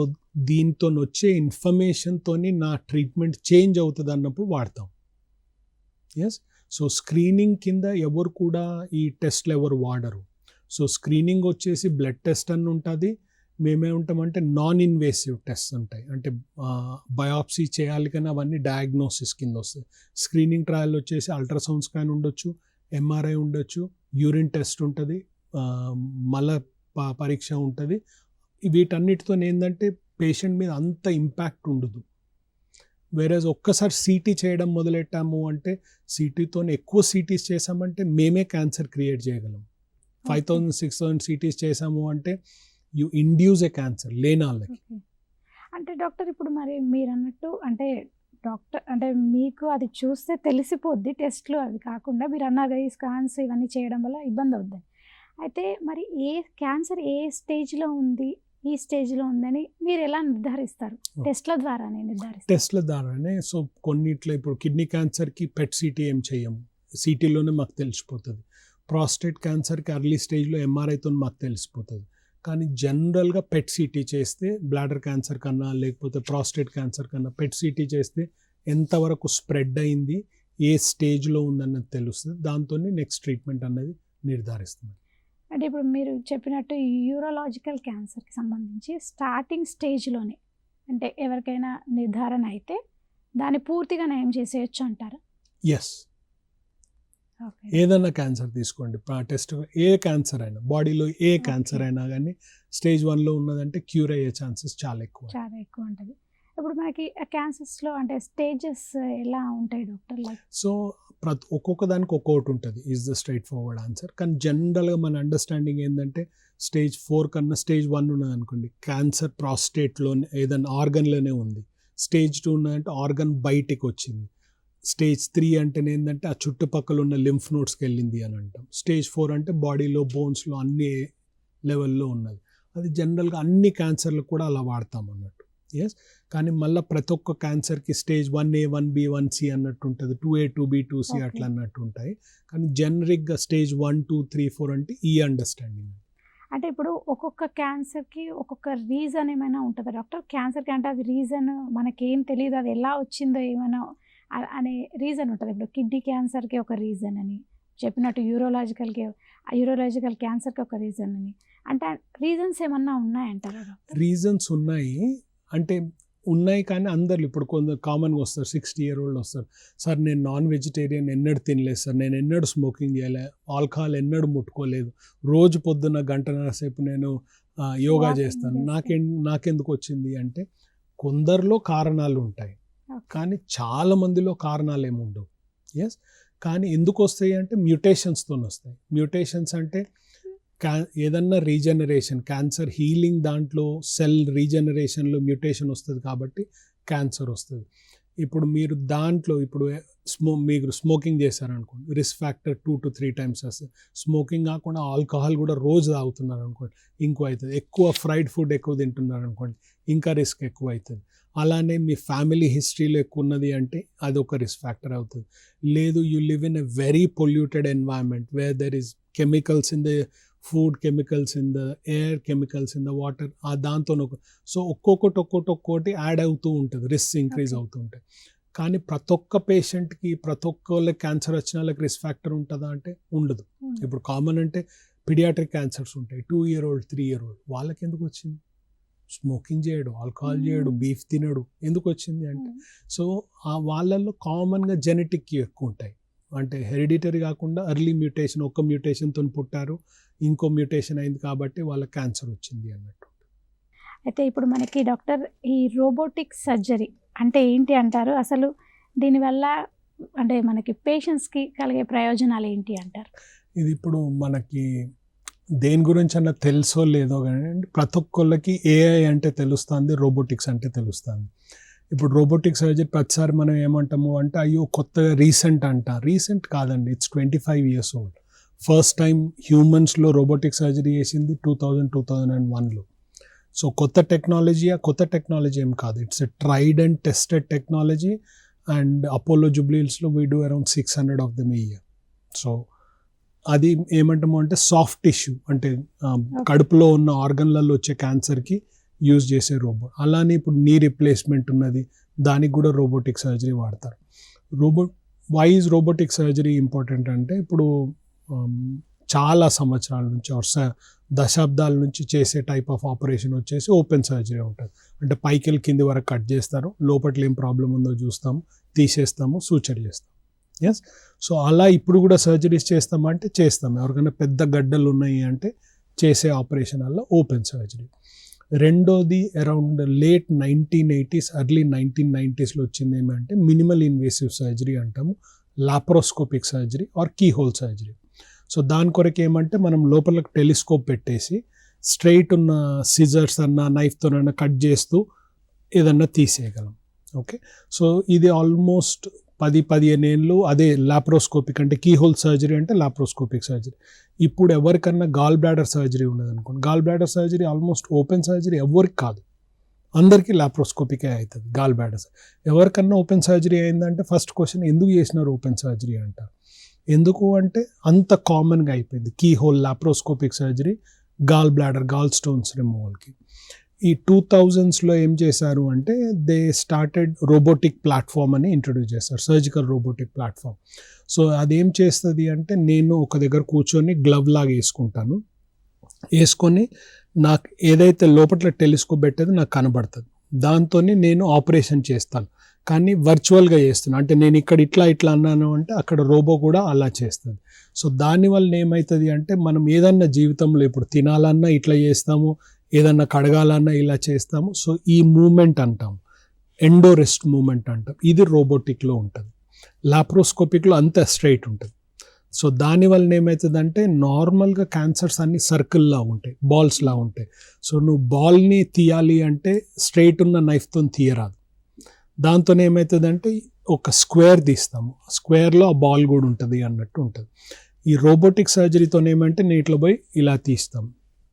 దీంతో వచ్చే ఇన్ఫర్మేషన్తోని నా ట్రీట్మెంట్ చేంజ్ అవుతుంది అన్నప్పుడు వాడతాం. ఎస్, సో స్క్రీనింగ్ కింద ఎవరు కూడా ఈ టెస్ట్లు ఎవరు వాడరు. సో స్క్రీనింగ్ వచ్చేసి బ్లడ్ టెస్ట్ అని ఉంటుంది, మేమేమంటామంటే నాన్ ఇన్వేసివ్ టెస్ట్ ఉంటాయి, అంటే బయాప్సీ చేయాలి కానీ అవన్నీ డయాగ్నోసిస్ కింద వస్తాయి. స్క్రీనింగ్ ట్రయల్ వచ్చేసి అల్ట్రాసౌండ్ స్కాన్ ఉండొచ్చు, ఎంఆర్ఐ ఉండొచ్చు, యూరిన్ టెస్ట్ ఉంటుంది, మల పరీక్ష ఉంటుంది. వీటన్నిటితో ఏంటంటే పేషెంట్ మీద అంత ఇంపాక్ట్ ఉండదు. వేరేజ్ ఒక్కసారి సిటీ చేయడం మొదలెట్టాము అంటే సిటీతో ఎక్కువ సిటీస్ చేసామంటే మేమే క్యాన్సర్ క్రియేట్ చేయగలం. 5,000 6,000 సిటీస్ చేసాము అంటే యూ ఇండ్యూస్ ఏ క్యాన్సర్ లేని వాళ్ళకి. అంటే డాక్టర్ ఇప్పుడు మరి మీరు అన్నట్టు అంటే డాక్టర్ అంటే మీకు అది చూస్తే తెలిసిపోద్ది, టెస్ట్లు అవి కాకుండా మీరు అన్నది ఈ స్కాన్స్ ఇవన్నీ చేయడం వల్ల ఇబ్బంది అవుద్ది. అయితే మరి ఏ క్యాన్సర్ ఏ స్టేజ్లో ఉంది, ఈ స్టేజ్లో ఉందని మీరు ఎలా నిర్ధారిస్తారు? టెస్ట్ల ద్వారానే నిర్ధారిస్తారు? టెస్ట్ల ద్వారానే. సో కొన్నిట్లో ఇప్పుడు కిడ్నీ క్యాన్సర్కి పెట్ సిటీ ఏం చేయము, సిటీలోనే మాకు తెలిసిపోతుంది. ప్రాస్టేట్ క్యాన్సర్కి అర్లీ స్టేజ్లో ఎంఆర్ఐతో మాకు తెలిసిపోతుంది. కానీ జనరల్గా పెట్ సిటీ చేస్తే బ్లాడర్ క్యాన్సర్ కన్నా లేకపోతే ప్రాస్టేట్ క్యాన్సర్ కన్నా పెట్ సిటీ చేస్తే ఎంతవరకు స్ప్రెడ్ అయింది, ఏ స్టేజ్లో ఉందన్నది తెలుస్తుంది. దాంతో నెక్స్ట్ ట్రీట్మెంట్ అనేది నిర్ధారిస్తుంది. అంటే ఇప్పుడు మీరు చెప్పినట్టు యూరోలాజికల్ క్యాన్సర్కి సంబంధించి స్టార్టింగ్ స్టేజ్లోనే అంటే ఎవరికైనా నిర్ధారణ అయితే దాన్ని పూర్తిగా నయం చేసేయచ్చు అంటారా? ఎస్, ఏదైనా క్యాన్సర్ తీసుకోండి, టెస్ట్ ఏ క్యాన్సర్ అయినా, బాడీలో ఏ క్యాన్సర్ అయినా కానీ స్టేజ్ 1లో ఉన్నదంటే క్యూర్ అయ్యే ఛాన్సెస్ చాలా ఎక్కువ ఉంటుంది. ఇప్పుడు మనకి క్యాన్సర్స్లో అంటే స్టేజెస్ ఎలా ఉంటాయి డాక్టర్? లైక్ సో ఒక్కొక్క దానికి ఒక్కొక్కటి ఉంటుంది is the straight forward answer. కానీ జనరల్గా మన అండర్స్టాండింగ్ ఏంటంటే స్టేజ్ 4 కన్నా స్టేజ్ 1 ఉన్నది అనుకోండి, క్యాన్సర్ ప్రాస్టేట్లోనే ఏదైనా ఆర్గన్లోనే ఉంది. స్టేజ్ 2 ఉన్నదంటే ఆర్గన్ బయటికి వచ్చింది. స్టేజ్ 3 అంటేనే ఏంటంటే ఆ చుట్టుపక్కల ఉన్న లింఫ్ నోడ్స్కి వెళ్ళింది అని అంటాం. స్టేజ్ 4 అంటే బాడీలో బోన్స్లో అన్ని లెవెల్లో ఉన్నది. అది జనరల్గా అన్ని క్యాన్సర్లు కూడా అలా వాడతాం అన్నట్టు. ఎస్, కానీ మళ్ళీ ప్రతి ఒక్క క్యాన్సర్కి స్టేజ్ 1A 1B 1C అన్నట్టు ఉంటుంది, 2A 2B 2C అట్లా అన్నట్టు ఉంటాయి. కానీ జనరిక్గా స్టేజ్ 1 2 3 4 అంటే ఈ అండర్స్టాండింగ్. అంటే ఇప్పుడు ఒక్కొక్క క్యాన్సర్కి ఒక్కొక్క రీజన్ ఏమైనా ఉంటుందా డాక్టర్? క్యాన్సర్కి అంటే అది రీజన్ మనకేం తెలియదు, అది ఎలా వచ్చిందో ఏమైనా అనే రీజన్ ఉంటుంది. ఇప్పుడు కిడ్నీ క్యాన్సర్కి ఒక రీజన్ అని చెప్పినట్టు యూరోలాజికల్ క్యాన్సర్కి ఒక రీజన్ అని, అంటే రీజన్స్ ఏమన్నా ఉన్నాయంటారా డాక్టర్? రీజన్స్ ఉన్నాయి కానీ అందరు ఇప్పుడు కొందరు కామన్గా వస్తారు, 60 year old వస్తారు, సార్ నేను నాన్ వెజిటేరియన్ ఎన్నడూ తినలేదు సార్, నేను ఎన్నడూ స్మోకింగ్ చేయలే, ఆల్కహాల్ ఎన్నడూ ముట్టుకోలేదు, రోజు పొద్దున్న గంటన్నర సేపు నేను యోగా చేస్తాను, నాకెందుకు వచ్చింది అంటే కొందరిలో కారణాలు ఉంటాయి కానీ చాలా మందిలో కారణాలు ఏమి ఉండవు. ఎస్, కానీ ఎందుకు వస్తాయి అంటే మ్యూటేషన్స్తో వస్తాయి. మ్యూటేషన్స్ అంటే ఏదన్నా రీజనరేషన్, క్యాన్సర్ హీలింగ్ దాంట్లో సెల్ రీజనరేషన్లో మ్యూటేషన్ వస్తుంది కాబట్టి క్యాన్సర్ వస్తుంది. ఇప్పుడు మీరు దాంట్లో ఇప్పుడు మీరు స్మోకింగ్ చేశారనుకోండి, రిస్క్ ఫ్యాక్టర్ 2 to 3 times వస్తుంది. స్మోకింగ్ కాకుండా ఆల్కహాల్ కూడా రోజు తాగుతున్నారు అనుకోండి, ఇంకో అవుతుంది. ఎక్కువ ఫ్రైడ్ ఫుడ్ ఎక్కువ తింటున్నారు అనుకోండి, ఇంకా రిస్క్ ఎక్కువ అవుతుంది. అలానే మీ ఫ్యామిలీ హిస్టరీలో ఎక్కువ ఉన్నది అంటే అదొక రిస్క్ ఫ్యాక్టర్ అవుతుంది. లేదు, you live in a very polluted environment where there is chemicals in the food, chemicals in the air, chemicals in the water, దాంతో సో ఒక్కొక్కటి యాడ్ అవుతూ ఉంటుంది, రిస్క్ ఇంక్రీజ్ అవుతూ ఉంటాయి. కానీ ప్రతి ఒక్క పేషెంట్కి ప్రతి ఒక్క వాళ్ళకి క్యాన్సర్ వచ్చిన వాళ్ళకి రిస్క్ ఫ్యాక్టర్ ఉంటుందా అంటే ఉండదు. ఇప్పుడు కామన్ అంటే పిడియాట్రిక్ క్యాన్సర్స్ ఉంటాయి, 2 year old 3 year old, వాళ్ళకి ఎందుకు వచ్చింది? స్మోకింగ్ చేయడు, ఆల్కహాల్ చేయడు, బీఫ్ తినడు, ఎందుకు వచ్చింది అంటే సో ఆ వాళ్ళల్లో కామన్గా జెనెటిక్ ఎక్కువ ఉంటాయి. అంటే హెరిడిటరీ కాకుండా ఎర్లీ మ్యూటేషన్, ఒక మ్యూటేషన్తో పుట్టారు, ఇంకో మ్యూటేషన్ అయింది కాబట్టి వాళ్ళకి క్యాన్సర్ వచ్చింది అన్నట్టు. అయితే ఇప్పుడు మనకి డాక్టర్ ఈ రోబోటిక్ సర్జరీ అంటే ఏంటి అంటారు? అసలు దీనివల్ల అంటే మనకి పేషెంట్స్కి కలిగే ప్రయోజనాలు ఏంటి అంటారు? ఇది ఇప్పుడు మనకి దేని గురించి అన్న తెలుసో లేదో కానీ ప్రతి ఒక్కళ్ళకి ఏఐ అంటే తెలుస్తుంది, రోబోటిక్స్ అంటే తెలుస్తుంది. ఇప్పుడు రోబోటిక్ సర్జరీ ప్రతిసారి మనం ఏమంటాము అంటే అయ్యో కొత్తగా రీసెంట్ కాదండి, it's 25 years old. First time హ్యూమన్స్లో రోబోటిక్ సర్జరీ చేసింది 2001లో. సో కొత్త టెక్నాలజీ ఏం కాదు, it's a tried and tested technology. And Apollo జూబ్లీహిల్స్లో we do around 600 of them a year. So అది ఏమంటాము అంటే సాఫ్ట్ టిష్యూ అంటే కడుపులో ఉన్న ఆర్గన్లలో వచ్చే క్యాన్సర్కి యూజ్ చేసే రోబోట్. అలానే ఇప్పుడు నీ రిప్లేస్మెంట్ ఉన్నది, దానికి కూడా రోబోటిక్ సర్జరీ వాడతారు. Why is robotic surgery important అంటే ఇప్పుడు చాలా సంవత్సరాల నుంచి దశాబ్దాల నుంచి చేసే టైప్ ఆఫ్ ఆపరేషన్ వచ్చేసి ఓపెన్ సర్జరీ ఉంటుంది. అంటే పైకి వెళ్ళి కింది వరకు కట్ చేస్తారు, లోపల ఏం ప్రాబ్లం ఉందో చూస్తాము, తీసేస్తాము, సూచర్ చేస్తాం. ఎస్, సో అలా ఇప్పుడు కూడా సర్జరీస్ చేస్తామంటే చేస్తాం. ఎవరికైనా పెద్ద గడ్డలు ఉన్నాయి అంటే చేసే ఆపరేషన్ వల్ల ఓపెన్ సర్జరీ. రెండోది అరౌండ్ లేట్ 1980s ఎర్లీ 1990sలో వచ్చింది ఏమంటే మినిమల్ ఇన్వేసివ్ సర్జరీ అంటాము, laparoscopic surgery or keyhole surgery. So దాని కొరకు ఏమంటే మనం లోపలకు టెలిస్కోప్ పెట్టేసి స్ట్రైట్ ఉన్న సిజర్స్ అన్న నైఫ్తోనన్నా కట్ చేస్తూ ఏదన్నా తీసేయగలం. ఓకే, సో ఇది ఆల్మోస్ట్ 10-15 ఏళ్ళు అదే లాప్రోస్కోపిక్ అంటే కీ హోల్ సర్జరీ అంటే లాప్రోస్కోపిక్ సర్జరీ. ఇప్పుడు ఎవరికన్నా గాల్ బ్లాడర్ సర్జరీ ఉన్నది అనుకోండి, gallbladder surgery almost open surgery ఎవరికి కాదు, అందరికీ లాప్రోస్కోపికే అవుతుంది గాల్ బ్లాడర్. ఎవరికన్నా ఓపెన్ సర్జరీ అయిందంటే ఫస్ట్ క్వశ్చన్ ఎందుకు చేసినారు ఓపెన్ సర్జరీ అంటారు. ఎందుకు అంటే అంత కామన్గా అయిపోయింది keyhole laparoscopic surgery, gallbladder gallstones రిమూవల్కి. ఈ 2000sలో ఏం చేశారు అంటే దే స్టార్టెడ్ రోబోటిక్ ప్లాట్ఫామ్ అని ఇంట్రడ్యూస్ చేస్తారు, సర్జికల్ రోబోటిక్ ప్లాట్ఫామ్. సో అదేం చేస్తుంది అంటే నేను ఒక దగ్గర కూర్చొని గ్లవ్ లాగా వేసుకుంటాను, వేసుకొని నాకు ఏదైతే లోపల టెలిస్కోప్ పెట్టేది నాకు కనబడుతుంది, దాంతో నేను ఆపరేషన్ చేస్తాను. కానీ వర్చువల్గా చేస్తున్నాను, అంటే నేను ఇక్కడ ఇట్లా అన్నాను అంటే అక్కడ రోబో కూడా అలా చేస్తుంది. సో దానివల్ల ఏమవుతుంది అంటే మనం ఏదన్నా జీవితంలో ఇప్పుడు తినాలన్నా ఇట్లా చేస్తాము, ఏదన్నా కడగాలన్నా ఇలా చేస్తాము. సో ఈ మూమెంట్ అంటాం ఎండోరెస్ట్ మూమెంట్ అంటాం, ఇది రోబోటిక్లో ఉంటుంది. లాప్రోస్కోపిక్లో అంత స్ట్రైట్ ఉంటుంది. సో దానివల్ల ఏమవుతుందంటే నార్మల్గా క్యాన్సర్స్ అన్ని సర్కిల్లా ఉంటాయి, బాల్స్లా ఉంటాయి. సో నువ్వు బాల్ని తీయాలి అంటే స్ట్రైట్ ఉన్న నైఫ్తో తీయరాదు, దాంతో ఏమవుతుందంటే ఒక స్క్వేర్ తీస్తాము, స్క్వేర్లో ఆ బాల్ కూడా ఉంటుంది అన్నట్టు ఉంటుంది. ఈ రోబోటిక్ సర్జరీతో ఏమంటే నీటిలో పోయి ఇలా తీస్తాం,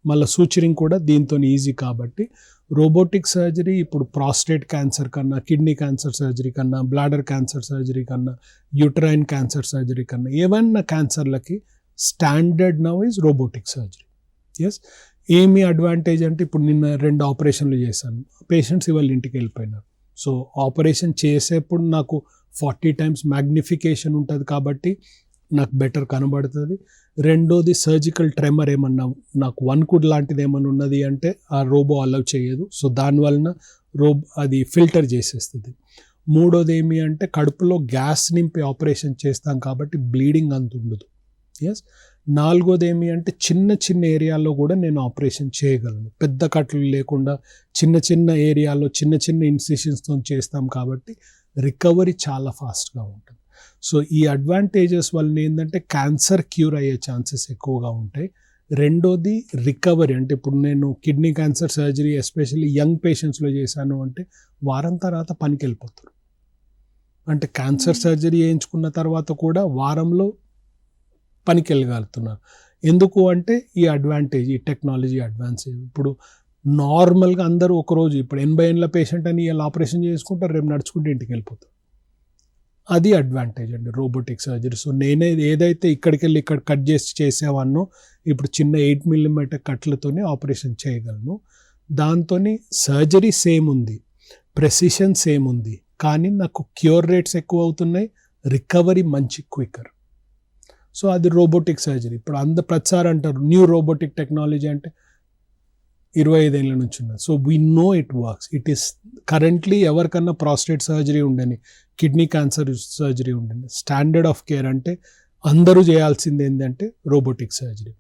మళ్ళీ సూచరింగ్ కూడా దీంతో ఈజీ. కాబట్టి రోబోటిక్ సర్జరీ ఇప్పుడు ప్రాస్టేట్ క్యాన్సర్ కన్నా, కిడ్నీ క్యాన్సర్ సర్జరీ కన్నా, బ్లాడర్ క్యాన్సర్ సర్జరీ కన్నా, యూటరైన్ క్యాన్సర్ సర్జరీ కన్నా ఏమన్నా క్యాన్సర్లకి standard now is robotic surgery. Yes, ఏమి అడ్వాంటేజ్ అంటే ఇప్పుడు నిన్న 2 ఆపరేషన్లు చేశాను, పేషెంట్స్ ఇవాళ ఇంటికి వెళ్ళిపోయినారు. సో ఆపరేషన్ చేసేప్పుడు నాకు 40 times మ్యాగ్నిఫికేషన్ ఉంటుంది కాబట్టి నాకు బెటర్ కనబడుతుంది. రెండోది సర్జికల్ ట్రెమర్ ఏమన్నా నాకు వన్కుడ్ లాంటిది ఏమన్నా ఉన్నది అంటే ఆ రోబో అలౌ చేయదు. సో దానివలన అది ఫిల్టర్ చేసేస్తుంది. మూడోది ఏమి అంటే కడుపులో గ్యాస్ నింపి ఆపరేషన్ చేస్తాం కాబట్టి బ్లీడింగ్ అంత ఉండదు. ఎస్, నాలుగోది ఏమి అంటే చిన్న ఏరియాలో కూడా నేను ఆపరేషన్ చేయగలను, పెద్ద కట్లు లేకుండా చిన్న ఏరియాలో చిన్న ఇన్సిషన్స్తో చేస్తాం కాబట్టి రికవరీ చాలా ఫాస్ట్గా ఉంటుంది. సో ఈ అడ్వాంటేజెస్ వల్ల ఏంటంటే క్యాన్సర్ క్యూర్ అయ్యే ఛాన్సెస్ ఎక్కువగా ఉంటాయి. రెండోది రికవరీ, అంటే ఇప్పుడు నేను kidney cancer surgery especially young పేషెంట్స్లో చేశాను అంటే వారం తర్వాత పనికి వెళ్ళిపోతారు. అంటే క్యాన్సర్ సర్జరీ చేయించుకున్న తర్వాత కూడా వారంలో పనికి వెళ్ళగలుగుతున్నారు. ఎందుకు అంటే ఈ అడ్వాంటేజ్, ఈ టెక్నాలజీ అడ్వాన్స్. ఇప్పుడు నార్మల్గా అందరూ ఒకరోజు ఇప్పుడు 80 ఏళ్ళ పేషెంట్ అని ఇలా ఆపరేషన్ చేసుకుంటారు, రేపు నడుచుకుంటే ఇంటికి వెళ్ళిపోతారు. అది అడ్వాంటేజ్ అండి రోబోటిక్ సర్జరీ. సో నేనే ఏదైతే ఇక్కడికి వెళ్ళి ఇక్కడ కట్ చేసి చేసేవాన్నో ఇప్పుడు చిన్న 8mm కట్లతోనే ఆపరేషన్ చేయగలను. దాంతో సర్జరీ సేమ్ ఉంది, ప్రెసిషన్ సేమ్ ఉంది, కానీ నాకు క్యూర్ రేట్స్ ఎక్కువ అవుతున్నాయి, రికవరీ మంచి క్విక్కర్. సో అది రోబోటిక్ సర్జరీ. ఇప్పుడు ప్రతిసారి అంటారు న్యూ రోబోటిక్ టెక్నాలజీ అంటే 25 ఏళ్ళ నుంచి ఉన్నది. So we know it works. It is currently ఎవరికన్నా ప్రాస్టేట్ సర్జరీ ఉండని, కిడ్నీ క్యాన్సర్ సర్జరీ ఉండని, స్టాండర్డ్ ఆఫ్ కేర్ అంటే అందరూ చేయాల్సింది ఏంటంటే robotic surgery.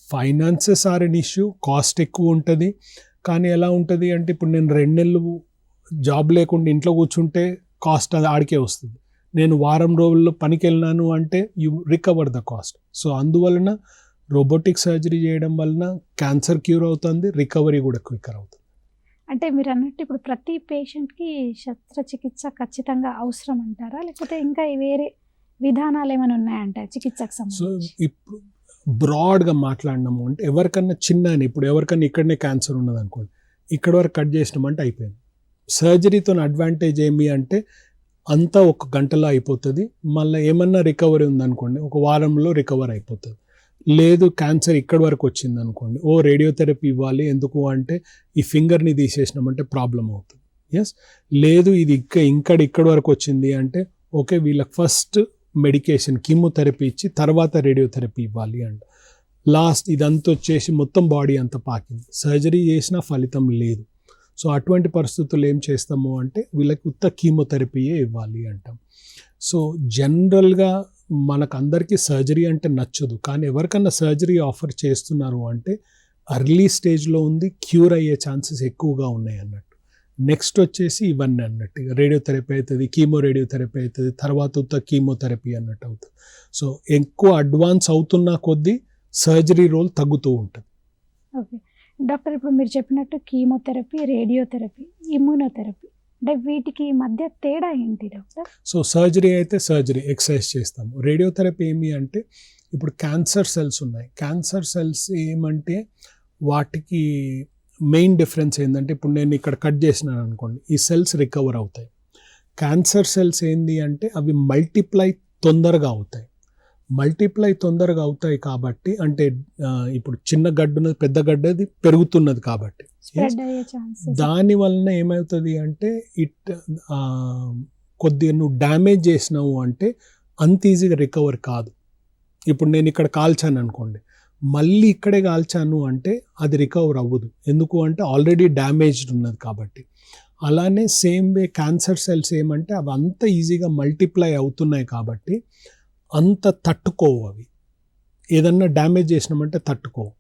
Finances are an issue, cost ఎక్కువ ఉంటుంది. కానీ ఎలా ఉంటుంది అంటే ఇప్పుడు నేను 2 నెలలు జాబ్ లేకుండా ఇంట్లో కూర్చుంటే కాస్ట్ అది ఆడికే వస్తుంది. నేను వారం రోజుల్లో పనికి వెళ్ళినాను అంటే you recover the cost. So అందువలన రోబోటిక్ సర్జరీ చేయడం వలన క్యాన్సర్ క్యూర్ అవుతుంది, రికవరీ కూడా క్విక్కర్ అవుతుంది. అంటే మీరు అన్నట్టు ఇప్పుడు ప్రతి పేషెంట్కి శస్త్రచికిత్స ఖచ్చితంగా అవసరం అంటారా, లేకపోతే ఇంకా వేరే విధానాలు ఏమైనా ఉన్నాయంటారా చికిత్సకు సో సంబంధించి? ఇప్పుడు బ్రాడ్గా మాట్లాడినాము అంటే ఎవరికన్నా చిన్న ఇప్పుడు ఎవరికన్నా ఇక్కడనే క్యాన్సర్ ఉన్నది అనుకోండి, ఇక్కడ వరకు కట్ చేసినామంటే అయిపోయింది. సర్జరీతో అడ్వాంటేజ్ ఏమి అంటే అంతా 1 గంటలో అయిపోతుంది. మళ్ళీ ఏమన్నా రికవరీ ఉందనుకోండి, 1 వారంలో రికవర్ అయిపోతుంది. లేదు క్యాన్సర్ ఇక్కడ వరకు వచ్చింది అనుకోండి, రేడియోథెరపీ ఇవ్వాలి. ఎందుకు అంటే ఈ ఫింగర్ని తీసేసినామంటే ప్రాబ్లం అవుతుంది. ఎస్, లేదు ఇది ఇక్కడ వరకు వచ్చింది అంటే ఓకే వీళ్ళకి ఫస్ట్ మెడికేషన్ కీమోథెరపీ ఇచ్చి తర్వాత రేడియోథెరపీ ఇవ్వాలి అంట. లాస్ట్ ఇదంతా వచ్చేసి మొత్తం బాడీ అంతా పాకింది, సర్జరీ చేసినా ఫలితం లేదు. సో అటువంటి పరిస్థితుల్లో ఏం చేస్తాము అంటే వీళ్ళకి ఉత్త కీమోథెరపీయే ఇవ్వాలి అంటాం. సో జనరల్గా మనకందరికీ సర్జరీ అంటే నచ్చదు, కానీ ఎవరికన్నా సర్జరీ ఆఫర్ చేస్తున్నారు అంటే అర్లీ స్టేజ్లో ఉంది, క్యూర్ అయ్యే ఛాన్సెస్ ఎక్కువగా ఉన్నాయి అన్నట్టు. నెక్స్ట్ వచ్చేసి ఇవన్నీ అన్నట్టు రేడియోథెరపీ అవుతుంది, రేడియోథెరపీ అవుతుంది, తర్వాత ఉత్త కీమోథెరపీ అన్నట్టు అవుతుంది. సో ఎక్కువ అడ్వాన్స్ అవుతున్న కొద్దీ సర్జరీ రోల్ తగ్గుతూ ఉంటుంది. ఓకే డాక్టర్, ఇప్పుడు మీరు చెప్పినట్టు కీమోథెరపీ, రేడియోథెరపీ, ఇమ్యూనోథెరపీ, అంటే వీటికి మధ్య తేడా ఏంటి డాక్టర్? సో సర్జరీ అయితే సర్జరీ ఎక్సర్సైజ్ చేస్తాము. రేడియోథెరపీ ఏమి అంటే ఇప్పుడు క్యాన్సర్ సెల్స్ ఉన్నాయి. క్యాన్సర్ సెల్స్ ఏమంటే వాటికి మెయిన్ డిఫరెన్స్ ఏంటంటే ఇప్పుడు నేను ఇక్కడ కట్ చేసినాను అనుకోండి, ఈ సెల్స్ రికవర్ అవుతాయి. క్యాన్సర్ సెల్స్ ఏంది అంటే అవి మల్టిప్లై తొందరగా అవుతాయి. కాబట్టి అంటే ఇప్పుడు చిన్న గడ్డ పెద్ద గడ్డది పెరుగుతున్నది కాబట్టి దాని వలన ఏమవుతుంది అంటే కొద్దిగా నువ్వు డ్యామేజ్ చేసినావు అంటే అంత ఈజీగా రికవర్ కాదు. ఇప్పుడు నేను ఇక్కడ కాల్చాను అనుకోండి, మళ్ళీ ఇక్కడే కాల్చాను అంటే అది రికవర్ అవ్వదు. ఎందుకు అంటే ఆల్రెడీ డ్యామేజ్డ్ ఉన్నది కాబట్టి. అలానే సేమ్ వే క్యాన్సర్ సెల్స్ ఏమంటే అవి అంత ఈజీగా మల్టిప్లై అవుతున్నాయి కాబట్టి అంత తట్టుకోవు, అవి ఏదన్నా డ్యామేజ్ చేసినామంటే తట్టుకోవు.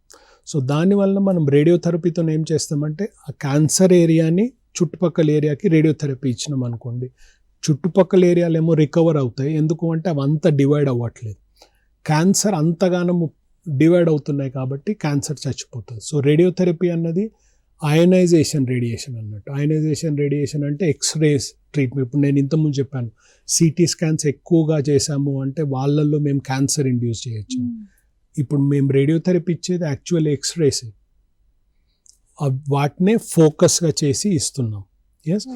సో దానివల్ల మనం రేడియోథెరపీతో ఏం చేస్తామంటే ఆ క్యాన్సర్ ఏరియాని చుట్టుపక్కల ఏరియాకి రేడియోథెరపీ ఇచ్చినాం అనుకోండి, చుట్టుపక్కల ఏరియాలు ఏమో రికవర్ అవుతాయి. ఎందుకు అంటే అవి అంత డివైడ్ అవ్వట్లేదు, క్యాన్సర్ అంతగానము డివైడ్ అవుతున్నాయి కాబట్టి క్యాన్సర్ చచ్చిపోతుంది. సో రేడియోథెరపీ అన్నది అయనైజేషన్ రేడియేషన్ అన్నట్టు. అయనైజేషన్ రేడియేషన్ అంటే ఎక్స్రేస్ ట్రీట్మెంట్. ఇప్పుడు నేను ఇంతకుముందు చెప్పాను సిటీ స్కాన్స్ ఎక్కువగా చేశాము అంటే వాళ్ళల్లో మేము క్యాన్సర్ ఇండ్యూస్ చేయొచ్చు. ఇప్పుడు మేము రేడియోథెరపీ ఇచ్చేది యాక్చువల్ ఎక్స్రేస్, వాటినే ఫోకస్గా చేసి ఇస్తున్నాం. ఎస్,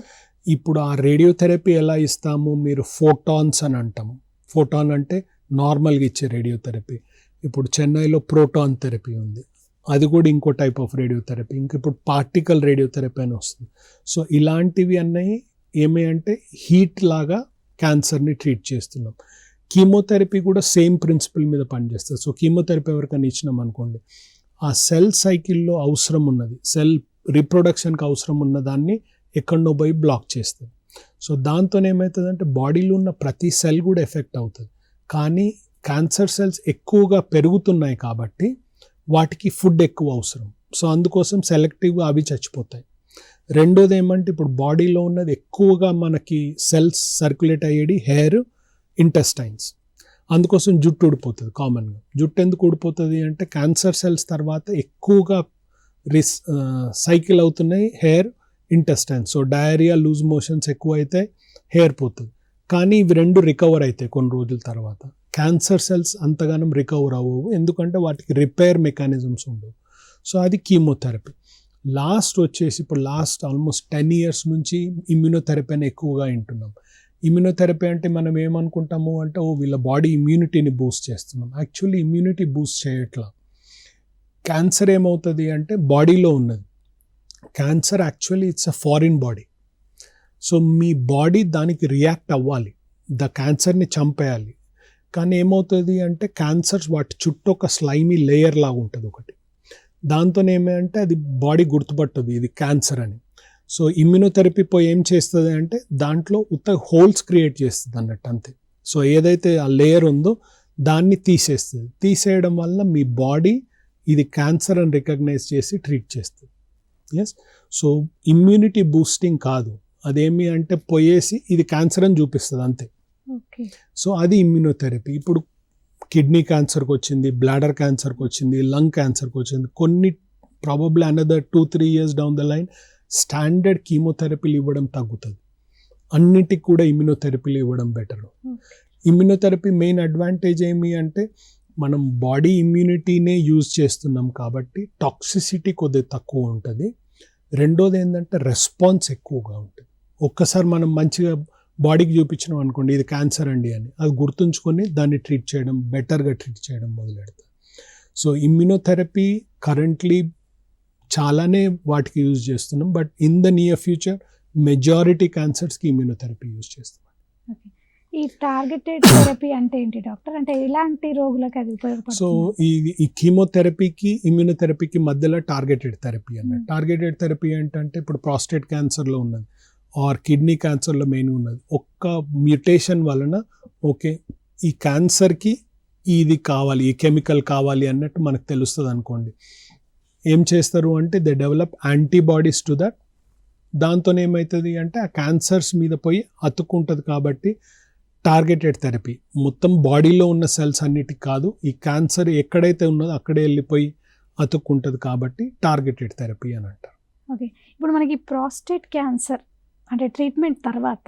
ఇప్పుడు ఆ రేడియోథెరపీ ఎలా ఇస్తాము, మీరు ఫోటాన్స్ అని అంటాము. ఫోటాన్ అంటే నార్మల్గా ఇచ్చే రేడియోథెరపీ. ఇప్పుడు చెన్నైలో ప్రోటాన్ థెరపీ ఉంది, అది కూడా ఇంకో టైప్ ఆఫ్ రేడియోథెరపీ. ఇంక ఇప్పుడు పార్టికల్ రేడియోథెరపీ అని వస్తుంది. సో ఇలాంటివి అన్నవి ఏమి అంటే హీట్ లాగా క్యాన్సర్ని ట్రీట్ చేస్తున్నాం. కీమోథెరపీ కూడా సేమ్ ప్రిన్సిపల్ మీద పనిచేస్తుంది. సో కీమోథెరపీ ఎవరికైనా ఇచ్చినాం అనుకోండి, ఆ సెల్ సైకిల్లో అవసరం ఉన్నది, సెల్ రీప్రొడక్షన్కి అవసరం ఉన్న దాన్ని ఎక్కడనో పోయి బ్లాక్ చేస్తుంది. సో దాంతో ఏమవుతుందంటే బాడీలో ఉన్న ప్రతి సెల్ కూడా ఎఫెక్ట్ అవుతుంది. కానీ క్యాన్సర్ సెల్స్ ఎక్కువగా పెరుగుతున్నాయి కాబట్టి వాటికి ఫుడ్ ఎక్కువ అవసరం. సో అందుకోసం సెలెక్టివ్గా అవి చచ్చిపోతాయి. రెండోది ఏమంటే ఇప్పుడు బాడీలో ఉన్నది ఎక్కువగా మనకి సెల్స్ సర్క్యులేట్ అయ్యేది హెయిర్, ఇంటెస్టైన్స్. అందుకోసం జుట్టు ఊడిపోతుంది. కామన్గా జుట్టు ఎందుకు ఊడిపోతుంది అంటే క్యాన్సర్ సెల్స్ తర్వాత ఎక్కువగా సైకిల్ అవుతున్నాయి hair, intestines. So diarrhoea, loose motions ఎక్కువ అయితే హెయిర్ పోతుంది. కానీ ఇవి రెండు రికవర్ అవుతాయి కొన్ని రోజుల తర్వాత. క్యాన్సర్ సెల్స్ అంతగానం రికవర్ అవ్వవు, ఎందుకంటే వాటికి రిపేర్ మెకానిజమ్స్ ఉండవు. సో అది కీమోథెరపీ. లాస్ట్ వచ్చేసి ఇప్పుడు లాస్ట్ ఆల్మోస్ట్ 10 years నుంచి ఇమ్యూనోథెరపీ అని ఎక్కువగా వింటున్నాం. ఇమ్యూనోథెరపీ అంటే మనం ఏమనుకుంటాము అంటే వీళ్ళ బాడీ ఇమ్యూనిటీని బూస్ట్ చేస్తున్నాం. యాక్చువల్లీ ఇమ్యూనిటీ బూస్ట్ చేయట్లా. క్యాన్సర్ ఏమవుతుంది అంటే బాడీలో ఉన్నది. Cancer actually it's a foreign body. So me body దానికి రియాక్ట్ అవ్వాలి, ద క్యాన్సర్ని చంపేయాలి. కానీ ఏమవుతుంది అంటే క్యాన్సర్స్ వాటి చుట్టూ ఒక స్లైమీ లేయర్ లాగా ఉంటుంది ఒకటి. దాంతో ఏమంటే అది బాడీ గుర్తుపట్టదు ఇది క్యాన్సర్ అని. సో ఇమ్యూనోథెరపీ పోయి ఏం చేస్తుంది అంటే దాంట్లో ఉత్త హోల్స్ క్రియేట్ చేస్తుంది అన్నట్టు అంతే. సో ఏదైతే ఆ లేయర్ ఉందో దాన్ని తీసేస్తుంది. తీసేయడం వల్ల మీ బాడీ ఇది క్యాన్సర్ అని రికగ్నైజ్ చేసి ట్రీట్ చేస్తుంది. ఎస్, సో ఇమ్యూనిటీ బూస్టింగ్ కాదు, అదేమి అంటే పోయేసి ఇది క్యాన్సర్ అని చూపిస్తుంది అంతే. సో అది ఇమ్యూనోథెరపీ. ఇప్పుడు కిడ్నీ క్యాన్సర్కి వచ్చింది, బ్లాడర్ క్యాన్సర్కి వచ్చింది, లంగ్ క్యాన్సర్కి వచ్చింది, కొన్ని probably another 2-3 years down the line standard కీమోథెరపీలు ఇవ్వడం తగ్గుతుంది. అన్నిటికి కూడా ఇమ్యూనోథెరపీలు ఇవ్వడం బెటర్. ఇమ్యూనోథెరపీ మెయిన్ అడ్వాంటేజ్ ఏమి అంటే మనం బాడీ ఇమ్యూనిటీనే యూజ్ చేస్తున్నాం కాబట్టి టాక్సిసిటీ కొద్దిగా తక్కువ ఉంటుంది. రెండోది ఏంటంటే రెస్పాన్స్ ఎక్కువగా ఉంటుంది. ఒక్కసారి మనం మంచిగా బాడీకి చూపించినాం అనుకోండి ఇది క్యాన్సర్ అండి అని, అది గుర్తుంచుకొని దాన్ని ట్రీట్ చేయడం, బెటర్గా ట్రీట్ చేయడం మొదలెడతారు. సో ఇమ్యూనోథెరపీ కరెంట్లీ చాలానే వాటికి యూజ్ చేస్తున్నాం, but in the near future majority క్యాన్సర్స్కి ఇమ్యూనోథెరపీ యూజ్ చేస్తున్నాం. ఈ టార్గెటెడ్ థెరపీ అంటే ఏంటి డాక్టర్? అంటే ఇలాంటి రోగులకు అది ఉపయోగపడుతుంది? సో ఈ కీమోథెరపీకి ఇమ్యూనోథెరపీకి మధ్యలో టార్గెటెడ్ థెరపీ అన్నది. టార్గెటెడ్ థెరపీ ఏంటంటే ఇప్పుడు ప్రాస్టేట్ క్యాన్సర్లో ఉన్నది ఆర్ కిడ్నీ క్యాన్సర్లో మెయిన్ ఉన్నది, ఒక్క మ్యూటేషన్ వలన ఓకే ఈ క్యాన్సర్కి ఇది కావాలి, ఈ కెమికల్ కావాలి అన్నట్టు మనకు తెలుస్తుంది అనుకోండి. ఏం చేస్తారు అంటే they develop antibodies to that. దాంతో ఏమవుతుంది అంటే ఆ క్యాన్సర్స్ మీద పోయి అతుక్కుంటుంది. కాబట్టి టార్గెటెడ్ థెరపీ మొత్తం బాడీలో ఉన్న సెల్స్ అన్నిటికి కాదు, ఈ క్యాన్సర్ ఎక్కడైతే ఉన్నదో అక్కడే వెళ్ళిపోయి అతుక్కుంటుంది కాబట్టి టార్గెటెడ్ థెరపీ అని అంటారు. ఓకే, ఇప్పుడు మనకి ప్రాస్టేట్ క్యాన్సర్ అంటే ట్రీట్మెంట్ తర్వాత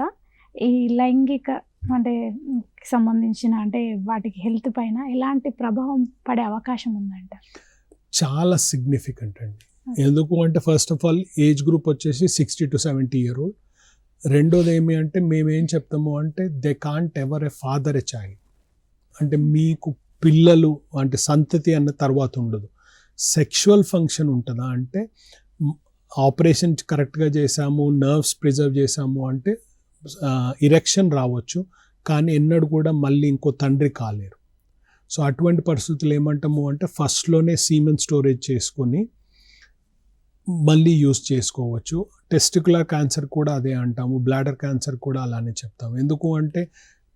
ఈ లైంగిక అంటే సంబంధించిన అంటే వాటికి హెల్త్ పైన ఎలాంటి ప్రభావం పడే అవకాశం ఉందంట? చాలా సిగ్నిఫికెంట్ అండి. ఎందుకు అంటే first of all age group వచ్చేసి 60 to 70 years old. రెండోది ఏమి అంటే మేమేం చెప్తాము అంటే they can't ever a father a child. అంటే మీకు పిల్లలు అంటే సంతతి అన్న తర్వాత ఉండదు. సెక్షువల్ ఫంక్షన్ ఉంటుందా అంటే ఆపరేషన్ కరెక్ట్గా చేసాము, నర్వ్స్ ప్రిజర్వ్ చేసాము అంటే ఇరెక్షన్ రావచ్చు, కానీ ఎన్నడూ కూడా మళ్ళీ ఇంకో తండ్రి కాలేరు. సో అటువంటి పరిస్థితులు ఏమంటాము అంటే ఫస్ట్లోనే సీమెన్ స్టోరేజ్ చేసుకొని మళ్ళీ యూస్ చేసుకోవచ్చు. టెస్టికులర్ క్యాన్సర్ కూడా అదే అంటాము, బ్లాడర్ క్యాన్సర్ కూడా అలానే చెప్తాము. ఎందుకు అంటే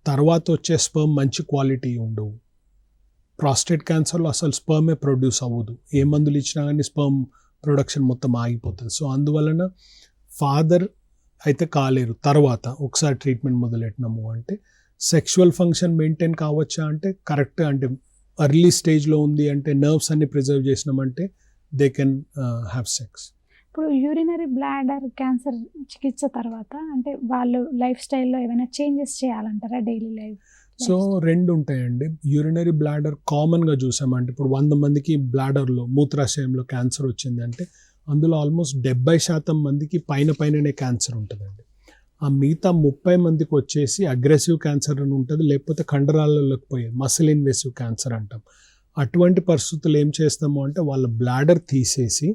తర్వాత వచ్చే స్పర్మ్ మంచి క్వాలిటీ ఉండవు. ప్రాస్టేట్ క్యాన్సర్లో అసలు స్పర్మే ప్రొడ్యూస్ అవ్వదు, ఏ మందులు ఇచ్చినా కానీ స్పర్మ్ ప్రొడక్షన్ మొత్తం ఆగిపోతుంది. సో అందువలన ఫాదర్ అయితే కాలేరు తర్వాత ఒకసారి ట్రీట్మెంట్ మొదలెట్టినాము అంటే. సెక్షువల్ ఫంక్షన్ మెయింటైన్ కావచ్చా అంటే కరెక్ట్, అంటే ఎర్లీ స్టేజ్లో ఉంది అంటే నర్వ్స్ అన్ని ప్రిజర్వ్ చేసినామంటే దే కెన్ హ్యావ్ సెక్స్. ఇప్పుడు యూరినరీ బ్లాడర్ క్యాన్సర్ చికిత్స తర్వాత అంటే వాళ్ళు లైఫ్ స్టైల్లో ఏమైనా చేంజెస్ చేయాలంటారా డైలీ లైఫ్? సో రెండు ఉంటాయండి. యూరినరీ బ్లాడర్ కామన్గా చూసామంటే ఇప్పుడు 100 మందికి బ్లాడర్లో మూత్రాశయంలో క్యాన్సర్ వచ్చింది అంటే అందులో ఆల్మోస్ట్ 70% మందికి పైననే క్యాన్సర్ ఉంటుందండి. ఆ మిగతా 30 మందికి వచ్చేసి అగ్రెసివ్ క్యాన్సర్ అని ఉంటుంది, లేకపోతే కండరాలలోకి పోయే మసిల్ ఇన్వేసివ్ క్యాన్సర్ అంటాం. అటువంటి పరిస్థితులు ఏం చేస్తాము అంటే వాళ్ళ బ్లాడర్ తీసేసి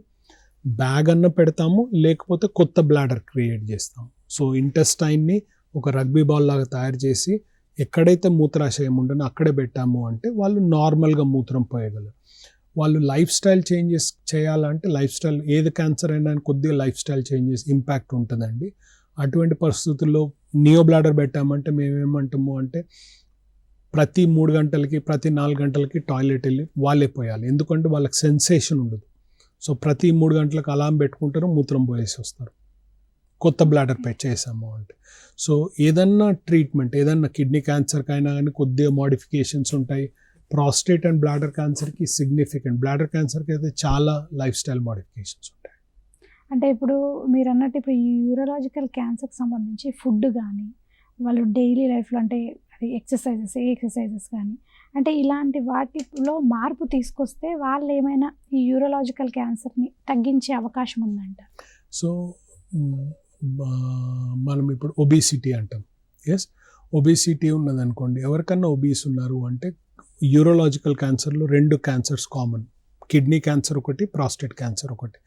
బ్యాగ్ అన్న పెడతాము, లేకపోతే కొత్త బ్లాడర్ క్రియేట్ చేస్తాము. సో ఇంటెస్టైన్ని ఒక రగ్బీ బాల్ లాగా తయారు చేసి ఎక్కడైతే మూత్రాశయం ఉండనో అక్కడే పెట్టాము అంటే వాళ్ళు నార్మల్గా మూత్రం పోయగలరు. వాళ్ళు లైఫ్ స్టైల్ చేంజెస్ చేయాలంటే లైఫ్ స్టైల్ ఏది క్యాన్సర్ అయినా కొద్దిగా లైఫ్ స్టైల్ చేంజెస్ ఇంపాక్ట్ ఉంటుందండి. అటువంటి పరిస్థితుల్లో నియో బ్లాడర్ పెట్టామంటే మేమేమంటాము అంటే ప్రతి 3 గంటలకి ప్రతి 4 గంటలకి టాయిలెట్ వెళ్ళి వాళ్ళే పోయాలి, ఎందుకంటే వాళ్ళకి సెన్సేషన్ ఉండదు. సో ప్రతి 3 గంటలకు అలారం పెట్టుకుంటారు, మూత్రం పోయేసి వస్తారు. కొత్త బ్లాడర్ చేసాము అంటే. సో ఏదన్నా ట్రీట్మెంట్ ఏదన్నా కిడ్నీ క్యాన్సర్కి అయినా కానీ కొద్దిగా మోడిఫికేషన్స్ ఉంటాయి. ప్రాస్టేట్ అండ్ బ్లాడర్ క్యాన్సర్కి సిగ్నిఫికెంట్, బ్లాడర్ క్యాన్సర్కి అయితే చాలా లైఫ్ స్టైల్ మోడిఫికేషన్స్ ఉంటాయి. అంటే ఇప్పుడు మీరు అన్నట్టు ఇప్పుడు ఈ యూరలాజికల్ క్యాన్సర్కి సంబంధించి ఫుడ్ కానీ వాళ్ళు డైలీ లైఫ్లో అంటే అది ఎక్సర్సైజెస్ కానీ అంటే ఇలాంటి వాటిలో మార్పు తీసుకొస్తే వాళ్ళు ఏమైనా ఈ యూరలాజికల్ క్యాన్సర్ని తగ్గించే అవకాశం ఉందంట? సో మనం ఇప్పుడు ఒబేసిటీ అంటాం. ఎస్, ఒబేసిటీ ఉన్నదనుకోండి, ఎవరికన్నా ఒబీస్ ఉన్నారు అంటే యూరలాజికల్ క్యాన్సర్లో 2 క్యాన్సర్స్ కామన్, కిడ్నీ క్యాన్సర్ ఒకటి, ప్రాస్టేట్ క్యాన్సర్ ఒకటి.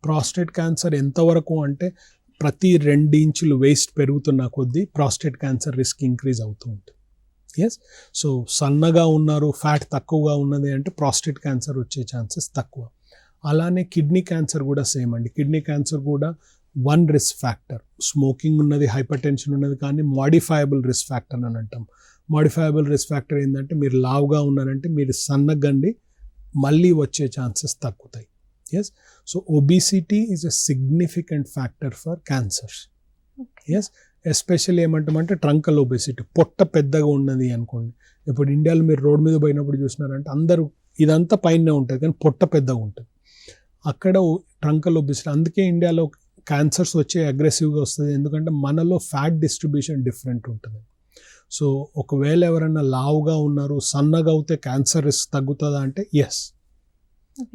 ప్రాస్టేట్ క్యాన్సర్ ఎంతవరకు అంటే ప్రతి 2 ఇంచులు వేస్ట్ పెరుగుతున్న కొద్దీ ప్రాస్టేట్ క్యాన్సర్ రిస్క్ ఇంక్రీజ్ అవుతూ ఉంటుంది. ఎస్. సో సన్నగా ఉన్నారు, ఫ్యాట్ తక్కువగా ఉన్నది అంటే ప్రాస్టేట్ క్యాన్సర్ వచ్చే ఛాన్సెస్ తక్కువ. అలానే కిడ్నీ క్యాన్సర్ కూడా సేమ్ అండి. కిడ్నీ క్యాన్సర్ కూడా వన్ రిస్క్ ఫ్యాక్టర్. స్మోకింగ్ ఉన్నది, హైపర్ టెన్షన్ ఉన్నది, కానీ మాడిఫైయబుల్ రిస్క్ ఫ్యాక్టర్ అని అంటాం. మాడిఫైయబుల్ రిస్క్ ఫ్యాక్టర్ ఏంటంటే మీరు లావుగా ఉన్నారంటే మీరు సన్నగండి మళ్ళీ వచ్చే ఛాన్సెస్ తగ్గుతాయి. Yes. So obesity is a significant factor for cancers. Yes. Especially ఏమంటామంటే ట్రంకల్ ఒబెసిటీ, పొట్ట పెద్దగా ఉన్నది అనుకోండి. ఇప్పుడు ఇండియాలో మీరు రోడ్ మీద పోయినప్పుడు చూసినారంటే అందరూ ఇదంతా పైనే ఉంటుంది కానీ పొట్ట పెద్దగా ఉంటుంది. అక్కడ ట్రంకల్ ఒబెసిటీ. అందుకే ఇండియాలో క్యాన్సర్స్ వచ్చే అగ్రెసివ్గా వస్తుంది, ఎందుకంటే మనలో ఫ్యాట్ డిస్ట్రిబ్యూషన్ డిఫరెంట్ ఉంటుంది. సో ఒకవేళ ఎవరైనా లావుగా ఉన్నారు, సన్నగా అవుతే క్యాన్సర్ రిస్క్ తగ్గుతుందా అంటే ఎస్.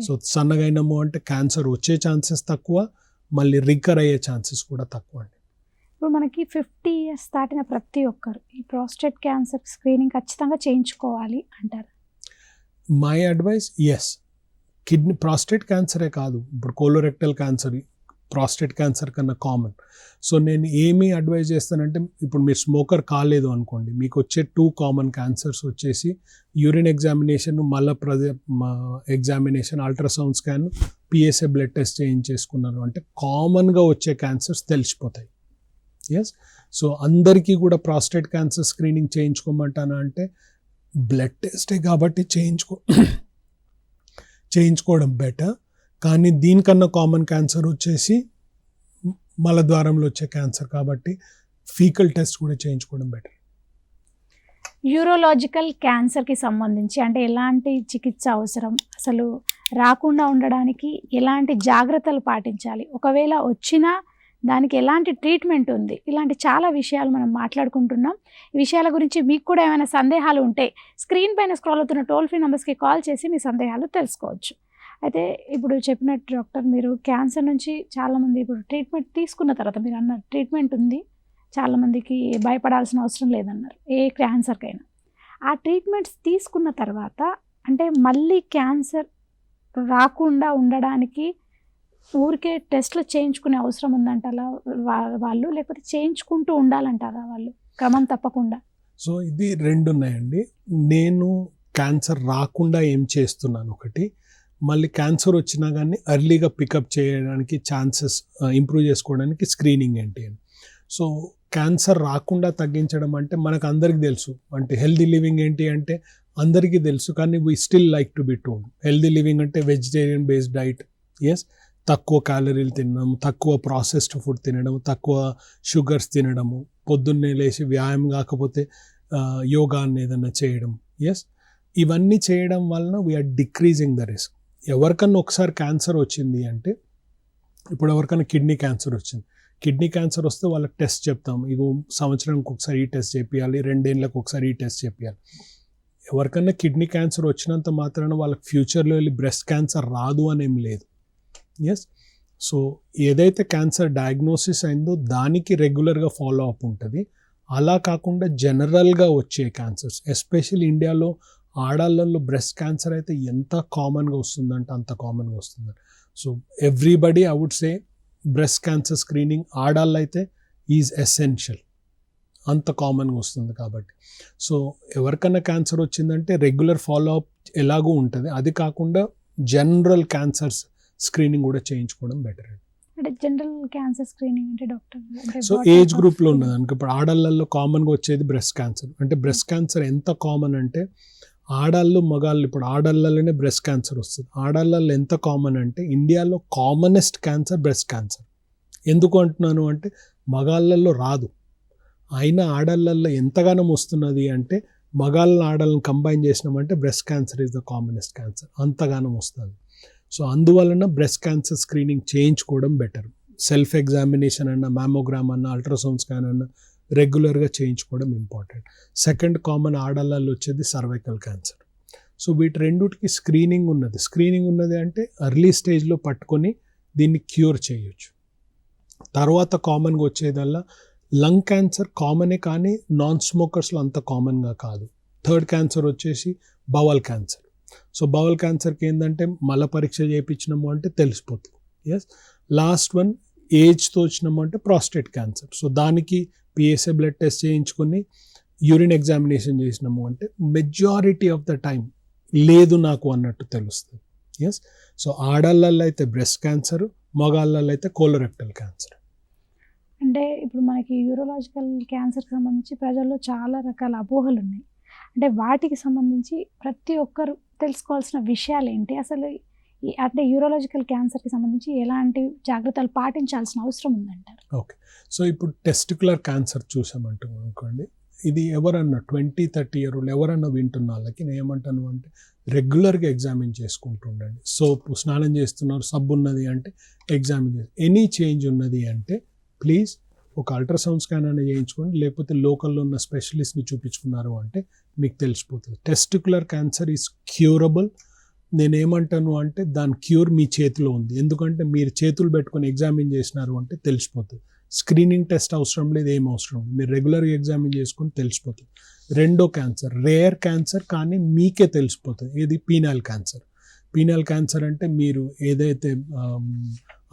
సో సన్నగా అయినాము అంటే క్యాన్సర్ వచ్చే ఛాన్సెస్ తక్కువ, మళ్ళీ రికవర్ అయ్యే ఛాన్సెస్ కూడా తక్కువ అండి. ఇప్పుడు మనకి 50 years దాటిన ప్రతి ఒక్కరు ఈ ప్రాస్టేట్ క్యాన్సర్ స్క్రీనింగ్ ఖచ్చితంగా చేయించుకోవాలి అంటారు. My advice is. Kidney prostate క్యాన్సరే కాదు, ఇప్పుడు కోలోరెక్టల్ క్యాన్సర్ ప్రాస్టేట్ క్యాన్సర్ కన్నా కామన్. సో నేను ఏమి అడ్వైజ్ చేస్తానంటే, ఇప్పుడు మీరు స్మోకర్ కాలేదు అనుకోండి, మీకు వచ్చే 2 కామన్ క్యాన్సర్స్ వచ్చేసి urine examination, examination, ultrasound scan, PSA blood test చేయించేసుకున్నారు అంటే కామన్గా వచ్చే క్యాన్సర్స్ తెలిసిపోతాయి. ఎస్. సో అందరికీ కూడా ప్రాస్టేట్ క్యాన్సర్ స్క్రీనింగ్ చేయించుకోమంటానా అంటే బ్లడ్ టెస్టే కాబట్టి చేయించుకోవడం బెటర్. కానీ దీనికన్నా కామన్ క్యాన్సర్ వచ్చేసి మలద్వారంలో వచ్చే క్యాన్సర్ కాబట్టి ఫీకల్ టెస్ట్ కూడా చేయించుకోవడం బెటర్. యూరోలాజికల్ క్యాన్సర్కి సంబంధించి అంటే ఎలాంటి చికిత్స అవసరం, అసలు రాకుండా ఉండడానికి ఎలాంటి జాగ్రత్తలు పాటించాలి, ఒకవేళ వచ్చినా దానికి ఎలాంటి ట్రీట్మెంట్ ఉంది, ఇలాంటి చాలా విషయాలు మనం మాట్లాడుకుంటున్నాం. ఈ విషయాల గురించి మీకు కూడా ఏమైనా సందేహాలు ఉంటే స్క్రీన్ పైన స్క్రోల్ అవుతున్న టోల్ ఫ్రీ నెంబర్స్కి కాల్ చేసి మీ సందేహాలు తెలుసుకోవచ్చు. అయితే ఇప్పుడు చెప్పినట్టు డాక్టర్, మీరు క్యాన్సర్ నుంచి చాలామంది ఇప్పుడు ట్రీట్మెంట్ తీసుకున్న తర్వాత మీరు అన్నారు ట్రీట్మెంట్ ఉంది, చాలామందికి భయపడాల్సిన అవసరం లేదన్నారు ఏ క్యాన్సర్కైనా. ఆ ట్రీట్మెంట్స్ తీసుకున్న తర్వాత అంటే మళ్ళీ క్యాన్సర్ రాకుండా ఉండడానికి ఊరికే టెస్ట్లు చేయించుకునే అవసరం ఉందంటారా వాళ్ళు, లేకపోతే చేయించుకుంటూ ఉండాలంటారా వాళ్ళు క్రమం తప్పకుండా? సో ఇది 2 ఉన్నాయండి. నేను క్యాన్సర్ రాకుండా ఏం చేస్తున్నాను ఒకటి, మళ్ళీ క్యాన్సర్ వచ్చినా కానీ ఎర్లీగా పికప్ చేయడానికి ఛాన్సెస్ ఇంప్రూవ్ చేసుకోవడానికి స్క్రీనింగ్ ఏంటి అని. సో క్యాన్సర్ రాకుండా తగ్గించడం అంటే మనకు అందరికీ తెలుసు, అంటే హెల్దీ లివింగ్ ఏంటి అంటే అందరికీ తెలుసు, కానీ we still like to be told. Healthy living అంటే వెజిటేరియన్ బేస్డ్ డైట్. ఎస్. తక్కువ క్యాలరీలు తినడం, తక్కువ ప్రాసెస్డ్ ఫుడ్ తినడం, తక్కువ షుగర్స్ తినడము, పొద్దున్నే లేచి వ్యాయామం కాకపోతే యోగాన్ని ఏదైనా చేయడం. ఎస్. ఇవన్నీ చేయడం వలన వీఆర్ డిక్రీజింగ్ ద రిస్క్. ఎవరికన్నా ఒకసారి క్యాన్సర్ వచ్చింది అంటే, ఇప్పుడు ఎవరికైనా కిడ్నీ క్యాన్సర్ వచ్చింది, కిడ్నీ క్యాన్సర్ వస్తే వాళ్ళకి టెస్ట్ చెప్తాం, ఇగో సంవత్సరానికి ఒకసారి ఈ టెస్ట్ చేపియాలి, 2 ఏళ్ళకి ఒకసారి ఈ టెస్ట్ చేపియాలి. ఎవరికన్నా కిడ్నీ క్యాన్సర్ వచ్చినంత మాత్రాన వాళ్ళకి ఫ్యూచర్లో వెళ్ళి బ్రెస్ట్ క్యాన్సర్ రాదు అనేం లేదు. ఎస్. సో ఏదైతే క్యాన్సర్ డయాగ్నోసిస్ అయిందో దానికి రెగ్యులర్గా ఫాలో అప్ ఉంటుంది. అలా కాకుండా జనరల్గా వచ్చే క్యాన్సర్స్, ఎస్పెషల్లీ ఇండియాలో ఆడాళ్ళల్లో బ్రెస్ట్ క్యాన్సర్ అయితే ఎంత కామన్గా వస్తుందంటే అంత కామన్గా వస్తుందండి. So everybody I would say breast cancer screening ఆడాళ్ళు అయితే ఈజ్ ఎసెన్షియల్, అంత కామన్గా వస్తుంది కాబట్టి. సో ఎవరికైనా క్యాన్సర్ వచ్చిందంటే రెగ్యులర్ ఫాలో అప్ ఎలాగూ ఉంటుంది. అది కాకుండా జనరల్ క్యాన్సర్స్ స్క్రీనింగ్ కూడా చేయించుకోవడం బెటర్ అండి. అంటే జనరల్ క్యాన్సర్ స్క్రీనింగ్ అంటే డాక్టర్, సో ఏజ్ గ్రూప్లో ఉన్నది అనుకో, ఇప్పుడు ఆడాళ్ళల్లో కామన్గా వచ్చేది బ్రెస్ట్ క్యాన్సర్. అంటే బ్రెస్ట్ క్యాన్సర్ ఎంత కామన్ అంటే ఆడాళ్ళు మగాళ్ళు, ఇప్పుడు ఆడాళ్ళలోనే బ్రెస్ట్ క్యాన్సర్ వస్తుంది. ఆడాళ్ళల్లో ఎంత కామన్ అంటే ఇండియాలో కామనెస్ట్ క్యాన్సర్ బ్రెస్ట్ క్యాన్సర్. ఎందుకు అంటున్నాను అంటే మగాళ్ళల్లో రాదు, అయినా ఆడాళ్ళల్లో ఎంతగానో వస్తున్నది అంటే మగాళ్ళని ఆడాళ్ళని కంబైన్ చేసినామంటే breast cancer is the commonest cancer, అంతగానో వస్తుంది. సో అందువలన బ్రెస్ట్ క్యాన్సర్ స్క్రీనింగ్ చేయించుకోవడం బెటర్. సెల్ఫ్ ఎగ్జామినేషన్ అన్న, మ్యామోగ్రామ్ అన్న, అల్ట్రాసౌండ్ స్కాన్ అన్న రెగ్యులర్గా చేయించుకోవడం ఇంపార్టెంట్. సెకండ్ కామన్ ఆడళ్ళల్లో వచ్చేది సర్వైకల్ క్యాన్సర్. సో వీటి రెండుటికి స్క్రీనింగ్ ఉన్నది. స్క్రీనింగ్ ఉన్నది అంటే ఎర్లీ స్టేజ్లో పట్టుకొని దీన్ని క్యూర్ చేయొచ్చు. తర్వాత కామన్గా వచ్చేదల్లా లంగ్ క్యాన్సర్ కామనే, కానీ నాన్ స్మోకర్స్లో అంత కామన్గా కాదు. థర్డ్ క్యాన్సర్ వచ్చేసి బవల్ క్యాన్సర్. సో బవల్ క్యాన్సర్కి ఏంటంటే మల పరీక్ష చేయించినాము అంటే తెలిసిపోతుంది. ఎస్. లాస్ట్ వన్ ఏజ్తో వచ్చినాము అంటే ప్రాస్టేట్ క్యాన్సర్. సో దానికి పిఎస్ఏ బ్లడ్ టెస్ట్ చేయించుకొని యూరిన్ ఎగ్జామినేషన్ చేసినాము అంటే మెజారిటీ ఆఫ్ ద టైం లేదు నాకు అన్నట్టు తెలుస్తుంది. ఎస్, సో ఆడళ్ళల్లో అయితే బ్రెస్ట్ క్యాన్సర్, మగాళ్ళల్లో అయితే కోలోరెక్టల్ క్యాన్సర్. అంటే ఇప్పుడు మనకి యూరోలాజికల్ క్యాన్సర్కి సంబంధించి ప్రజల్లో చాలా రకాల అపోహలు ఉన్నాయి. అంటే వాటికి సంబంధించి ప్రతి ఒక్కరు తెలుసుకోవాల్సిన విషయాలు ఏంటి, అసలు అంటే యూరోలాజికల్ క్యాన్సర్కి సంబంధించి ఎలాంటి జాగ్రత్తలు పాటించాల్సిన అవసరం ఉందంటారు? ఓకే, సో ఇప్పుడు టెస్టికులర్ క్యాన్సర్ చూసామంటాం అనుకోండి, ఇది ఎవరన్నా 20-30 ఇయర్ ఎవరన్నా వింటున్న వాళ్ళకి నేను ఏమంటాను అంటే రెగ్యులర్గా ఎగ్జామిన్ చేసుకుంటూ ఉండండి. సోప్ స్నానం చేస్తున్నారు, సబ్బు ఉన్నది అంటే ఎగ్జామిన్ చేసి, ఎనీ చేంజ్ ఉన్నది అంటే ప్లీజ్ ఒక అల్ట్రాసౌండ్ స్కాన్ అనేది చేయించుకోండి, లేకపోతే లోకల్లో ఉన్న స్పెషలిస్ట్ని చూపించుకున్నారు అంటే మీకు తెలిసిపోతుంది. Testicular cancer is curable. నేనేమంటాను అంటే దాని క్యూర్ మీ చేతిలో ఉంది, ఎందుకంటే మీరు చేతులు పెట్టుకొని ఎగ్జామిన్ చేసినారు అంటే తెలిసిపోతుంది. స్క్రీనింగ్ టెస్ట్ అవసరం లేదు, ఏం అవసరం లేదు, మీరు రెగ్యులర్గా ఎగ్జామిన్ చేసుకొని తెలిసిపోతుంది. రెండో క్యాన్సర్ రేర్ క్యాన్సర్, కానీ మీకే తెలిసిపోతుంది. ఇది పీనల్ క్యాన్సర్. పీనల్ క్యాన్సర్ అంటే మీరు ఏదైతే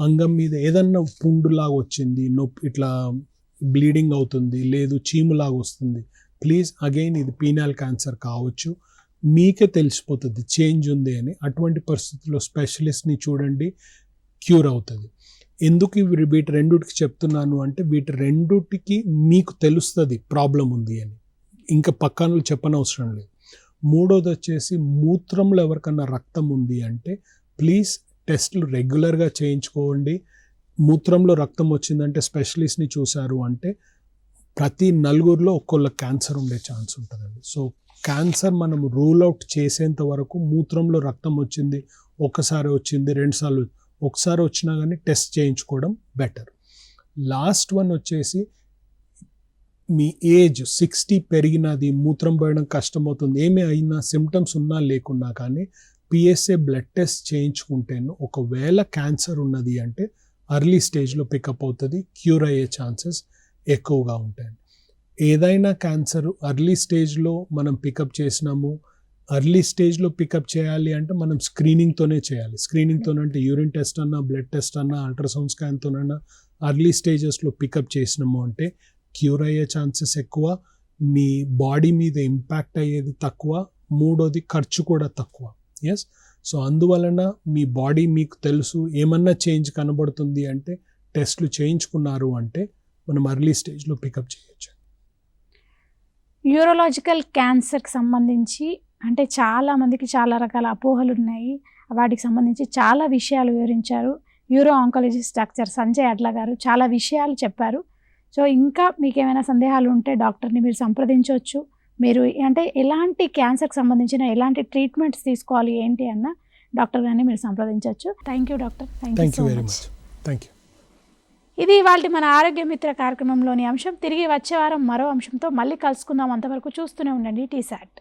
అంగం మీద ఏదన్నా పుండులాగా వచ్చింది, నొప్పి ఇట్లా బ్లీడింగ్ అవుతుంది, లేదు చీములాగా వస్తుంది, ప్లీజ్ అగైన్ ఇది పీనల్ క్యాన్సర్ కావచ్చు, మీకే తెలిసిపోతుంది చేంజ్ ఉంది అని. అటువంటి పరిస్థితుల్లో స్పెషలిస్ట్ని చూడండి, క్యూర్ అవుతుంది. ఎందుకు వీటి రెండుటికి చెప్తున్నాను అంటే వీటి రెండుటికి మీకు తెలుస్తుంది ప్రాబ్లం ఉంది అని, ఇంకా పక్కన చెప్పనవసరం లేదు. మూడోది వచ్చేసి మూత్రంలో ఎవరికన్నా రక్తం ఉంది అంటే ప్లీజ్ టెస్టులు రెగ్యులర్గా చేయించుకోండి. మూత్రంలో రక్తం వచ్చిందంటే స్పెషలిస్ట్ని చూశారు అంటే ప్రతి 4 ఒక్కొక్క క్యాన్సర్ ఉండే ఛాన్స్ ఉంటుందండి. సో క్యాన్సర్ మనం రూల్ అవుట్ చేసేంత వరకు మూత్రంలో రక్తం వచ్చింది, ఒకసారి వచ్చింది, 2 సార్లు, ఒకసారి వచ్చినా కానీ టెస్ట్ చేయించుకోవడం బెటర్. లాస్ట్ వన్ వచ్చేసి మీ ఏజ్ 60 పెరిగినది, మూత్రం పోయడం కష్టమవుతుంది, ఏమీ అయినా సిమ్టమ్స్ ఉన్నా లేకున్నా కానీ పిఎస్ఏ బ్లడ్ టెస్ట్ చేయించుకుంటేను ఒకవేళ క్యాన్సర్ ఉన్నది అంటే అర్లీ స్టేజ్లో పికప్ అవుతుంది, క్యూర్ అయ్యే ఛాన్సెస్ ఎక్కువగా ఉంటాయి. ఏదైనా క్యాన్సర్ అర్లీ స్టేజ్లో మనం పికప్ చేసినాము, అర్లీ స్టేజ్లో పికప్ చేయాలి అంటే మనం స్క్రీనింగ్తోనే చేయాలి. స్క్రీనింగ్తోనే అంటే యూరిన్ టెస్ట్ అన్నా, బ్లడ్ టెస్ట్ అన్నా, అల్ట్రాసౌండ్ స్కాన్తోనన్నా అర్లీ స్టేజెస్లో పికప్ చేసినాము అంటే క్యూర్ అయ్యే ఛాన్సెస్ ఎక్కువ, మీ బాడీ మీద ఇంపాక్ట్ అయ్యేది తక్కువ, మూడోది ఖర్చు కూడా తక్కువ. ఎస్, సో అందువలన మీ బాడీ మీకు తెలుసు, ఏమన్నా చేంజ్ కనబడుతుంది అంటే టెస్ట్లు చేయించుకున్నారు అంటే మనం అర్లీ స్టేజ్లో పికప్ చేయొచ్చు. యూరోలాజికల్ క్యాన్సర్కి సంబంధించి అంటే చాలామందికి చాలా రకాల అపోహలు ఉన్నాయి, వాటికి సంబంధించి చాలా విషయాలు వివరించారు. యూరో ఆంకాలజిస్ట్ డాక్టర్ సంజయ్ అడ్ల గారు చాలా విషయాలు చెప్పారు. సో ఇంకా మీకు ఏమైనా సందేహాలు ఉంటే డాక్టర్ని మీరు సంప్రదించవచ్చు. మీరు అంటే ఎలాంటి క్యాన్సర్కి సంబంధించిన ఎలాంటి ట్రీట్మెంట్స్ తీసుకోవాలి ఏంటి అన్న డాక్టర్ గారిని మీరు సంప్రదించవచ్చు. Thank you doctor. Thank you very much. Thank you. ఇది ఇవాళ మన ఆరోగ్య మిత్ర కార్యక్రమంలోని అంశం. తిరిగి వచ్చే వారం మరో అంశంతో మళ్ళీ కలుసుకుందాం. అంతవరకు చూస్తూనే ఉండండి TSAT.